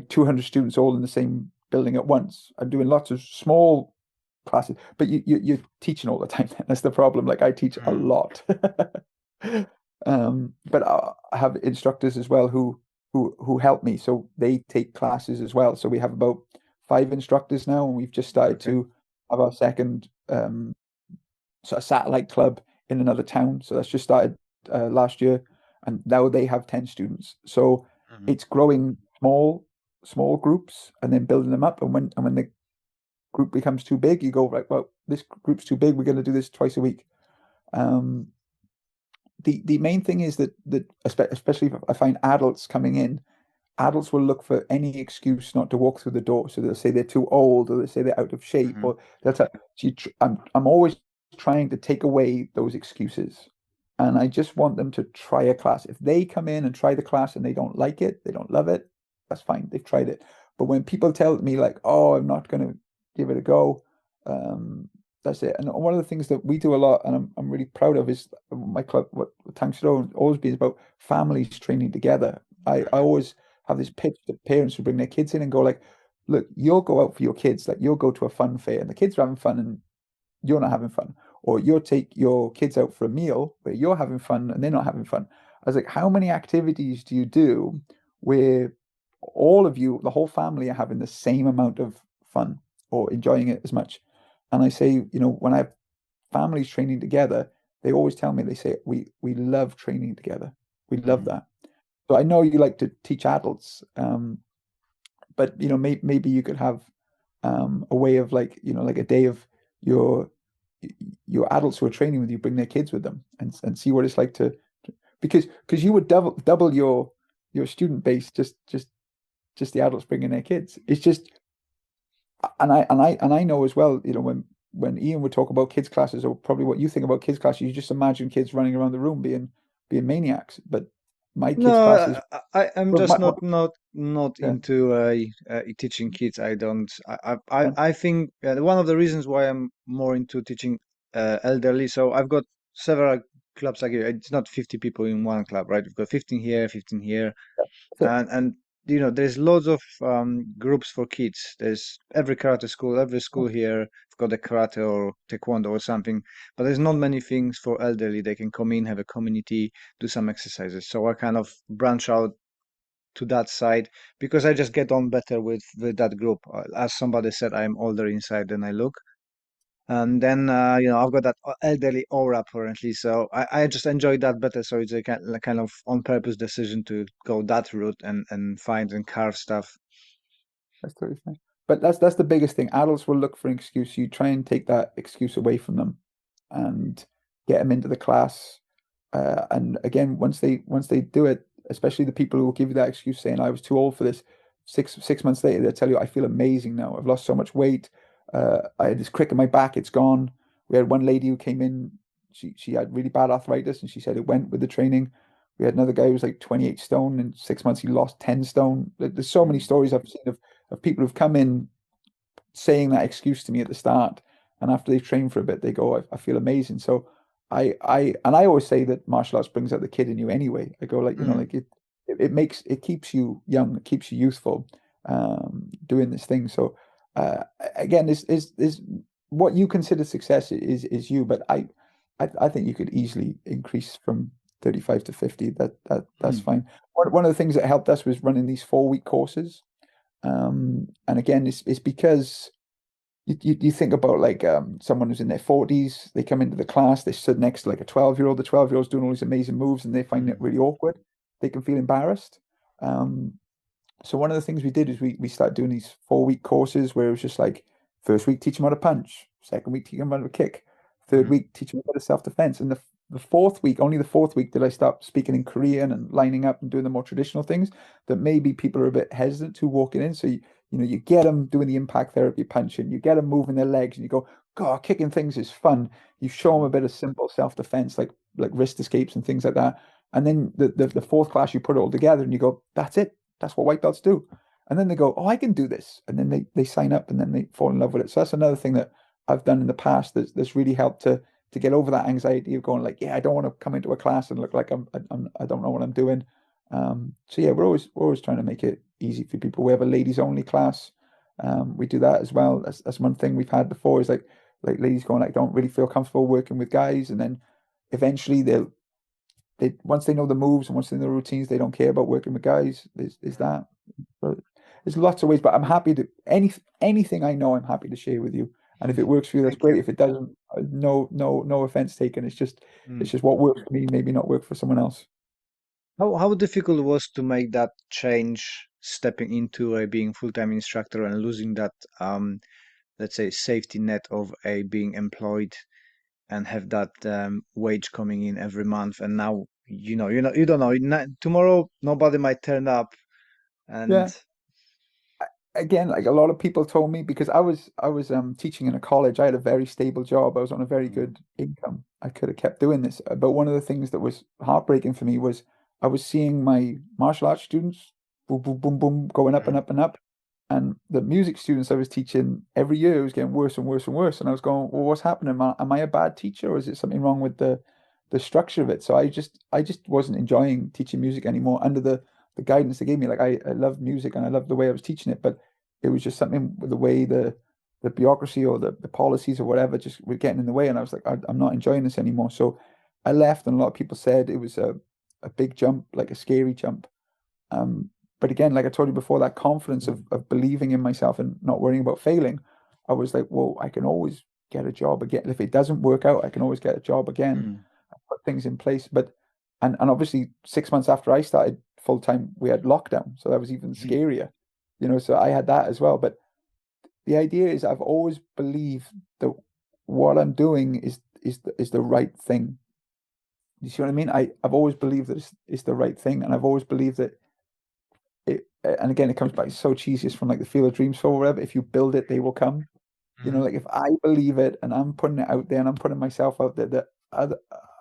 B: 200 students all in the same building at once. I'm doing lots of small classes, but you're teaching all the time. That's the problem. Like I teach a lot. But I have instructors as well who help me. So they take classes as well. So we have about 5 instructors now, and we've just started to have our second sort of satellite club in another town. So that's just started last year, and now they have 10 students. So it's growing small groups and then building them up. And when the group becomes too big, you go, right, well, this group's too big, we're going to do this twice a week. The main thing is that especially if I find adults coming in, adults will look for any excuse not to walk through the door. So they'll say they're too old, or they say they're out of shape, or they'll tell. I'm always trying to take away those excuses, and I just want them to try a class. If they come in and try the class and they don't like it, they don't love it, that's fine. They've tried it. But when people tell me like, "Oh, I'm not going to give it a go," that's it. And one of the things that we do a lot, and I'm really proud of, is my club, what Tang Soo Do always been about families training together. I always have this pitch that parents who bring their kids in and go like, look, you'll go out for your kids, like you'll go to a fun fair and the kids are having fun and you're not having fun. Or you'll take your kids out for a meal where you're having fun and they're not having fun. I was like, how many activities do you do where all of you, the whole family, are having the same amount of fun or enjoying it as much? And I say, when I have families training together, they always tell me, they say, we love training together. We love that. So I know you like to teach adults, but maybe you could have a way of like like a day of your your adults who are training with you bring their kids with them and see what it's like to because you would double your student base just the adults bringing their kids. It's just and I know as well, when Ian would talk about kids classes, or probably what you think about kids classes, you just imagine kids running around the room being maniacs. But my kids
C: No,
B: classes,
C: I'm
B: well,
C: just not
B: yeah,
C: into teaching kids. I don't.
B: yeah,
C: I think one of the reasons why I'm more into teaching elderly. So I've got several clubs. Like it's not 50 people in one club, right? We've got 15 here, 15 here,
B: that's it.
C: and there's loads of groups for kids. There's every karate school, every school here. I've got a karate or taekwondo or something, but there's not many things for elderly. They can come in, have a community, do some exercises. So I kind of branch out to that side because I just get on better with that group. As somebody said, I'm older inside than I look. And then I've got that elderly aura apparently, so I just enjoy that better. So it's a kind of on purpose decision to go that route and find and carve stuff.
B: That's totally fine. But that's the biggest thing. Adults will look for an excuse. You try and take that excuse away from them and get them into the class. And again, once they do it, especially the people who will give you that excuse saying I was too old for this, 6 months later they'll tell you I feel amazing now. I've lost so much weight. I had this crick in my back, it's gone. We had one lady who came in, she had really bad arthritis and she said it went with the training. We had another guy who was like 28 stone. In 6 months he lost 10 stone. There's so many
C: Mm.
B: stories I've seen of people who've come in saying that excuse to me at the start, and after they've trained for a bit, they go, I feel amazing. So I always say that martial arts brings out the kid in you anyway. I go like,
C: Mm.
B: like it keeps you young, it keeps you youthful, doing this thing. So again, is what you consider success is you, but I think you could easily increase from 35 to 50. That's
C: Mm.
B: fine. One of the things that helped us was running these 4-week courses. And again, it's because you think about like someone who's in their 40s, they come into the class, they stood next to like a 12-year-old, the 12-year-old's doing all these amazing moves and they find it
C: Mm.
B: really awkward. They can feel embarrassed. Um, so one of the things we did is we started doing these 4-week courses where it was just like first week teach them how to punch, second week teach them how to kick, third
C: Mm.
B: week teach them how to self-defense, and the fourth week, only the fourth week, did I start speaking in Korean and lining up and doing the more traditional things that maybe people are a bit hesitant to walking in. So you get them doing the impact therapy punching, you get them moving their legs, and you go, God, kicking things is fun. You show them a
C: Mm.
B: bit of simple self-defense, like wrist escapes and things like that. And then the fourth class, you put it all together and you go, that's it. That's what white belts do. And then they go, oh, I can do this. And then they sign up and then they fall in love with it. So that's another thing that I've done in the past that's really helped to get over that anxiety of going like, yeah, I don't want to come into a class and look like I don't know what I'm doing. So yeah, we're always trying to make it easy for people. We have a ladies only class. We do that as well. That's one thing we've had before is like ladies going like don't really feel comfortable working with guys, and then eventually they once they know the moves and once they know the routines, they don't care about working with guys. There's that. But there's lots of ways, but I'm happy to anything I know, I'm happy to share with you. And if it works for you, that's
C: Thank you.
B: great. If it doesn't, no offense taken. It's
C: Mm.
B: just what works for me, maybe not work for someone else.
C: How difficult was to make that change, stepping into a being full-time instructor and losing that let's say safety net of a being employed and have that wage coming in every month, and now you don't know tomorrow nobody might turn up and
B: Yeah. Again, like a lot of people told me, because I was teaching in a college, I had a very stable job. I was on a very
C: Mm.
B: good income. I could have kept doing this. But one of the things that was heartbreaking for me was I was seeing my martial arts students boom, boom, boom, boom, going up and
C: Mm.
B: up and up. And the music students I was teaching every year was getting worse and worse and worse. And I was going, well, what's happening? Am I a bad teacher, or is it something wrong with the structure of it? So I just wasn't enjoying teaching music anymore under the guidance they gave me. Like I love music and I love the way I was teaching it, but it was just something with the way the bureaucracy or the policies or whatever just were getting in the way. And I was like, I'm not enjoying this anymore. So I left, and a lot of people said it was a big jump, like a scary jump. But again, like I told you before, that confidence of believing in myself and not worrying about failing, I was like, well, I can always get a job again. If it doesn't work out, I can always get a job again.
C: Mm.
B: I put things in place. But and obviously 6 months after I started full time, we had lockdown, so that was even scarier. So I had that as well. But the idea is I've always believed that what I'm doing is the right thing. You see what I mean? I've always believed that it's the right thing, and I've always believed that and again, it comes back, it's so cheesy, it's from like the Field of Dreams for whatever. If you build it, they will come. Like if I believe it and I'm putting it out there and I'm putting myself out there, that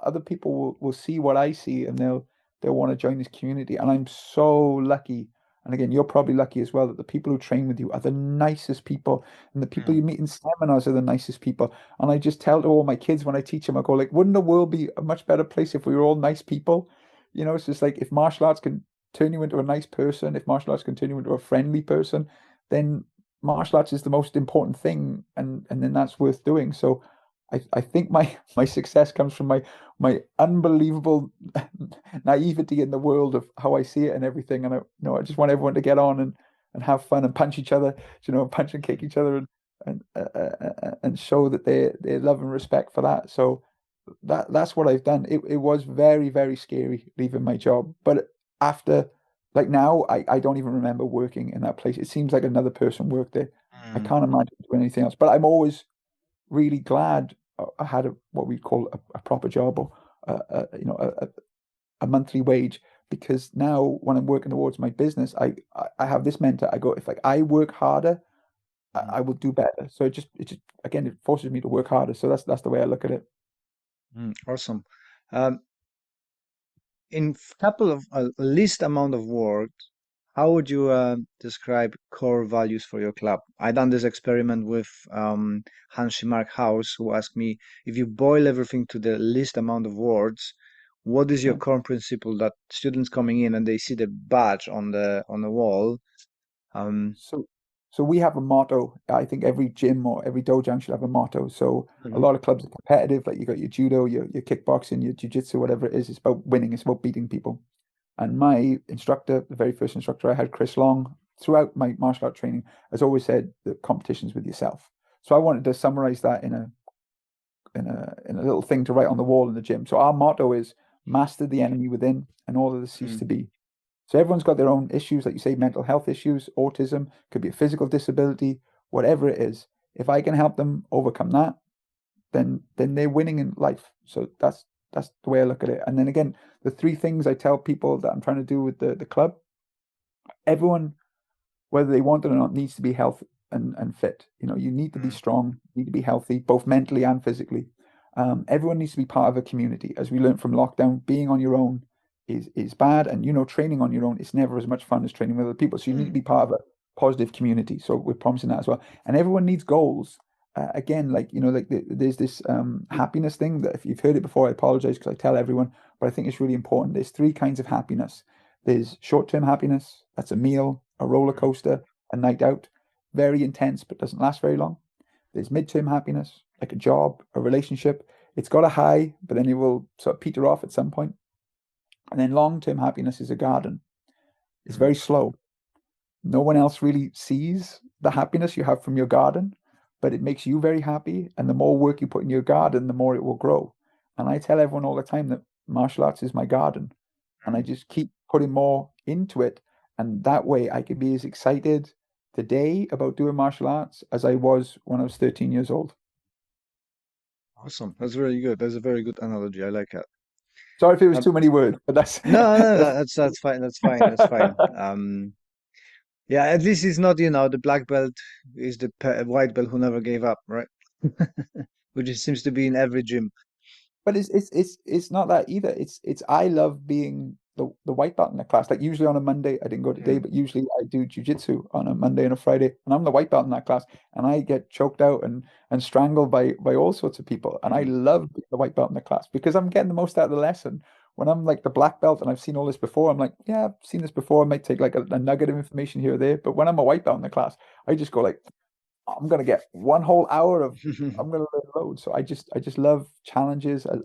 B: other people will see what I see, and they'll want to join this community. And I'm so lucky. And again, you're probably lucky as well, that the people who train with you are the nicest people, and the people you meet in seminars are the nicest people. And I just tell to all my kids when I teach them, I go like, wouldn't the world be a much better place if we were all nice people? It's just like, if martial arts can turn you into a nice person, if martial arts can turn you into a friendly person, then martial arts is the most important thing, and then that's worth doing. So I think my success comes from my unbelievable naivety in the world of how I see it and everything. And I just want everyone to get on and have fun and punch each other, punch and kick each other, and show that they love and respect for that. So that's what I've done. It was very, very scary leaving my job, but after, like now, I don't even remember working in that place. It seems like another person worked there. I can't imagine doing anything else. But I'm always really glad I had what we call a proper job, or a monthly wage, because now when I'm working towards my business, I have this mentor. I go, if like I work harder, I will do better. So it just again, it forces me to work harder. So that's the way I look at it.
C: Awesome. Um, in couple of least amount of words, how would you describe core values for your club? I done this experiment with Hanshi Mark House, who asked me, if you boil everything to the least amount of words, what is your
B: Yeah.
C: core principle that students coming in and they see the badge on the wall?
B: So, so we have a motto. I think every gym or every dojo should have a motto. So a
C: Mhm.
B: lot of clubs are competitive. Like you got your judo, your kickboxing, your jiu-jitsu, whatever it is. It's about winning. It's about beating people. And my instructor, the very first instructor I had, Chris Long, throughout my martial art training, has always said that competition's with yourself. So I wanted to summarize that in a little thing to write on the wall in the gym. So our motto is master the enemy within, and all others cease to be. So everyone's got their own issues, like you say, mental health issues, autism, could be a physical disability, whatever it is. If I can help them overcome that, then they're winning in life. So that's the way I look at it. And then again, the three things I tell people that I'm trying to do with the club, everyone, whether they want it or not, needs to be healthy and fit. You need to be strong, you need to be healthy, both mentally and physically. Everyone needs to be part of a community. As we learned from lockdown, being on your own is bad, and training on your own is never as much fun as training with other people. So you need to be part of a positive community. So we're promising that as well. And everyone needs goals. Again, there's this happiness thing that, if you've heard it before, I apologize because I tell everyone, but I think it's really important. There's three kinds of happiness. There's short-term happiness, that's a meal, a roller coaster, a night out, very intense but doesn't last very long. There's mid-term happiness, like a job, a relationship. It's got a high, but then it will sort of peter off at some point. And then long-term happiness is a garden. It's very slow. No one else really sees the happiness you have from your garden, but it makes you very happy. And the more work you put in your garden, the more it will grow. And I tell everyone all the time that martial arts is my garden. And I just keep putting more into it. And that way I can be as excited today about doing martial arts as I was when I was 13 years old.
C: Awesome. That's very good. That's a very good analogy. I like it.
B: Sorry if it was
C: Um,
B: too many words, but that's
C: no, no,
B: that's
C: that's fine. That's fine. That's fine. Yeah, at least it's not, the black belt is the white belt who never gave up, right? Which it seems to be in every gym.
B: But it's not that either. It's I love being the white belt in the class. Like usually on a Monday, I didn't go today, but usually I do jujitsu on a Monday and a Friday, and I'm the white belt in that class, and I get choked out and strangled by all sorts of people, and I love being the white belt in the class because I'm getting the most out of the lesson. When I'm like the black belt and I've seen all this before, I'm like, yeah, I've seen this before. I might take like a nugget of information here or there, but when I'm a white belt in the class, I just go like, I'm gonna get one whole hour of I'm gonna learn loads. So I just love challenges. Uh,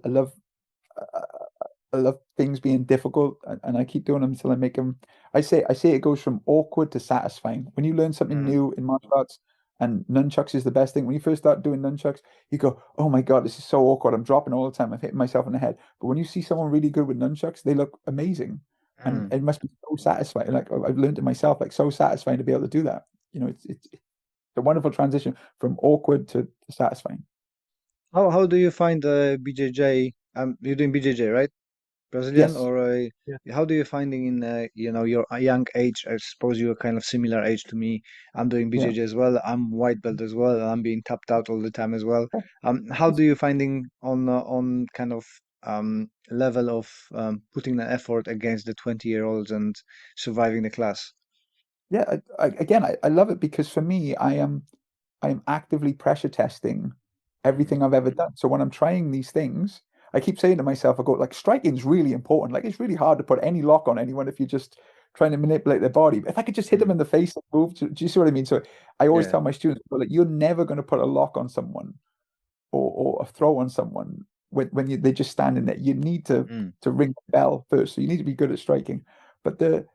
B: I love things being difficult, and I keep doing them until I make them. I say it goes from awkward to satisfying. When you learn something new in martial arts, And nunchucks is the best thing. When you first start doing nunchucks, you go, "Oh my God, this is so awkward. I'm dropping all the time. I'm hitting myself in the head." But when you see someone really good with nunchucks, they look amazing, and
C: Mm.
B: it must be so satisfying. Like I've learned it myself, like so satisfying to be able to do that. It's a wonderful transition from awkward to satisfying.
C: How do you find BJJ? You're doing BJJ, right? Brazilian
B: Yes.
C: or
B: Yeah.
C: how do you finding in your young age? I suppose you're kind of similar age to me. I'm doing
B: Yeah.
C: BJJ as well. I'm white belt as well. I'm being tapped out all the time as well. How do you finding on kind of level of putting an effort against the 20-year-olds and surviving the class?
B: Yeah. Again, I love it because for me, I am actively pressure testing
C: Mm,
B: everything I've ever done. So when I'm trying these things, I keep saying to myself, I go, like, striking's really important. Like, it's really hard to put any lock on anyone if you're just trying to manipulate their body. But if I could just hit them
C: mm,
B: in the face and move, do you see what I mean? So I always
C: yeah.
B: tell my students, well, like, you're never going to put a lock on someone or a throw on someone when they're just standing there. You need
C: Mm,
B: to ring the bell first. So you need to be good at striking. But the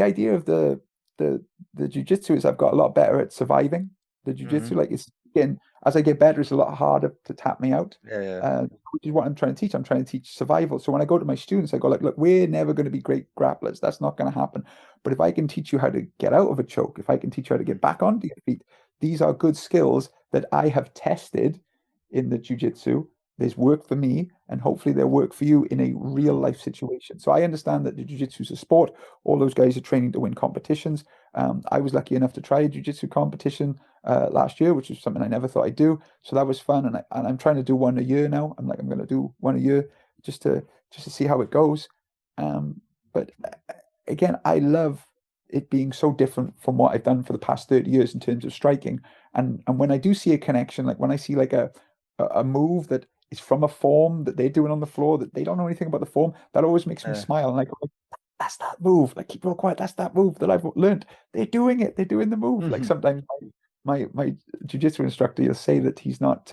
B: idea of the the jujitsu is I've got a lot better at surviving. The
C: mm,
B: jujitsu, like it's getting as I get better, it's a lot harder to tap me out.
C: yeah, yeah.
B: Which is what I'm trying to teach. I'm trying to teach survival. So when I go to my students, I go like, look, we're never going to be great grapplers. That's not going to happen. But if I can teach you how to get out of a choke, if I can teach you how to
C: Mm,
B: get back onto your feet, these are good skills that I have tested in the jujitsu. There's work for me, and hopefully they'll work for you in a real
C: mm,
B: life situation. So I understand that the jiu-jitsu is a sport. All those guys are training to win competitions. I was lucky enough to try a jiu-jitsu competition last year, which is something I never thought I'd do. So that was fun, and I'm trying to do one a year now. I'm going to do one a year just to see how it goes. But again, I love it being so different from what I've done for the past 30 years in terms of striking. And when I do see a connection, like when I see like a move that is from a form that they're doing on the floor that they don't know anything about the form, that always makes me
C: yeah.
B: smile. And I go, like, that's that move. Like, keep real quiet. That's that move that I've learned. They're doing it. They're doing the move. Like
C: Mhm.
B: sometimes my jiu-jitsu instructor, he'll say that he's not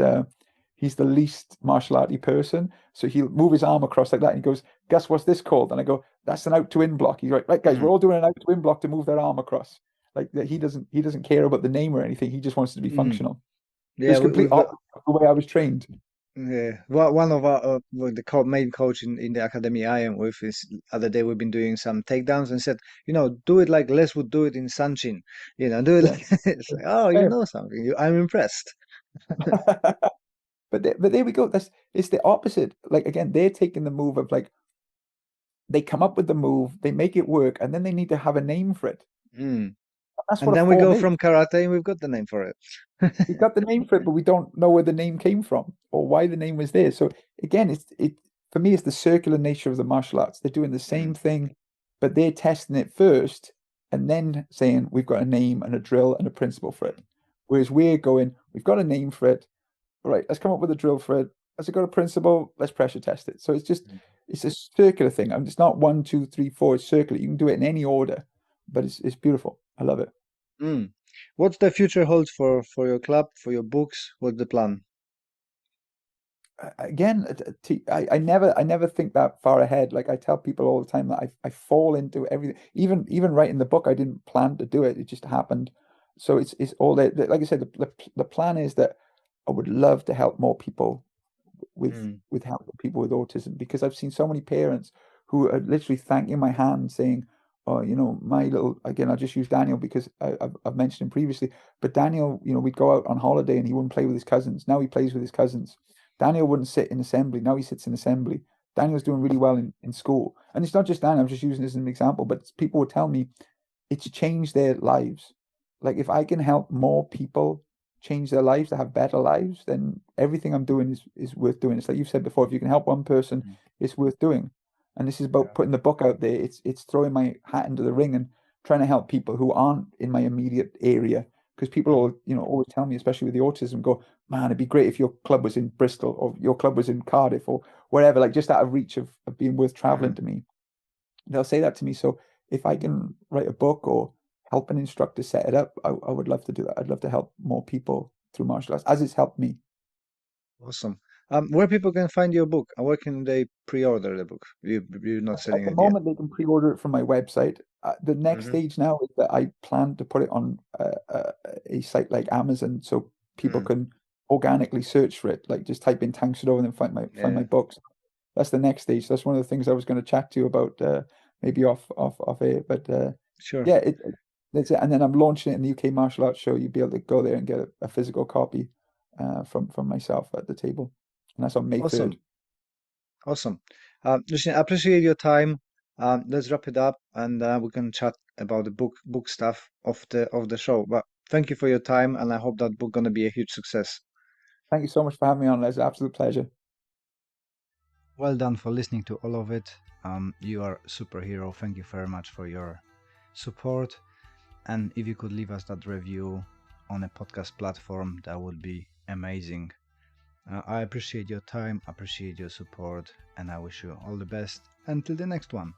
B: he's the least martial arty person. So he'll move his arm across like that and he goes, Gus, what's this called? And I go, that's an out to in block. He's right, guys, we're
C: Mm,
B: all doing an out to in block to move their arm across. Like that he doesn't care about the name or anything. He just wants to be
C: mm.
B: functional. So
C: Yeah,
B: it's complete
C: we've got.
B: opposite of the way I was trained.
C: Yeah, one of our well, the main coach in the academy I am with is other day we've been doing some takedowns and said, do it like Les would do it in Sanchin, do it
B: Yeah.
C: like it's like, oh, you
B: Yeah.
C: know something. I'm impressed.
B: But there we go. That's it's the opposite. Like again, they're taking the move of like they come up with the move, they make it work, and then they need to have a name for it.
C: Mm.
B: That's
C: And
B: what a
C: then we
B: form
C: go
B: is.
C: from karate and we've got the name for it.
B: We got the name for it, but we don't know where the name came from or why the name was there. So again, it for me, it's the circular nature of the martial arts. They're doing the
C: Mm,
B: same thing, but they're testing it first and then saying we've got a name and a drill and a principle for it. Whereas we're going, we've got a name for it. All right, let's come up with a drill for it. Has it got a principle? Let's pressure test it. So
C: mm,
B: it's a circular thing. I mean, it's not one, two, three, four. It's circular. You can do it in any order, but it's beautiful. I love it.
C: mm. What's the future holds for your club, for your books? What's the plan?
B: Again, I never think that far ahead. Like I tell people all the time that I fall into everything. Even writing the book, I didn't plan to do it. It just happened. So it's all that. Like I said, the plan is that I would love to help more people
C: Mm,
B: with helping people with autism because I've seen so many parents who are literally thanking my hand saying, "Oh, my little." Again, I'll just use Daniel because I've mentioned him previously. But Daniel, we'd go out on holiday and he wouldn't play with his cousins. Now he plays with his cousins. Daniel wouldn't sit in assembly. Now he sits in assembly. Daniel's doing really well in school. And it's not just Daniel. I'm just using this as an example. But people would tell me it's changed their lives. Like if I can help more people change their lives to have better lives, then everything I'm doing is worth doing. It's like you've said before, if you can help one person,
C: mm,
B: it's worth doing. And this is about
C: yeah.
B: putting the book out there. It's throwing my hat into the ring and trying to help people who aren't in my immediate area. Because people
C: Mm,
B: all, always tell me, especially with the autism, go, man, it'd be great if your club was in Bristol or your club was in Cardiff or wherever, like just out of reach of being worth traveling
C: mm,
B: to me. They'll say that to me. So if I can write a book or help an instructor set it up, I would love to do that. I'd love to help more people through martial arts as it's helped me.
C: awesome. Where people can find your book, and where can they pre-order the book? You're not
B: At
C: selling
B: the
C: it yet.
B: moment, they can pre-order it from my website. The next
C: Mm-hmm.
B: stage now is that I plan to put it on a site like Amazon, so people can organically search for it. Like just type in Tang Soo Do and then find my books. That's the next stage. That's one of the things I was going to chat to you about, maybe off air. But
C: Sure.
B: yeah, that's it. And then I'm launching it in the UK Martial Arts Show. You'll be able to go there and get a physical copy from myself at the table, and that's on May 3rd.
C: Awesome. Listen, I appreciate your time. Let's wrap it up, and we can chat about the book stuff of the show. But thank you for your time, and I hope that book gonna be a huge success.
B: Thank you so much for having me on, Les. Absolute pleasure.
C: Well done for listening to all of it. You are a superhero. Thank you very much for your support. And if you could leave us that review on a podcast platform, that would be amazing. I appreciate your time, appreciate your support, and I wish you all the best until the next one.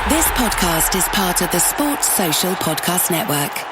A: This podcast is part of the Sports Social Podcast Network.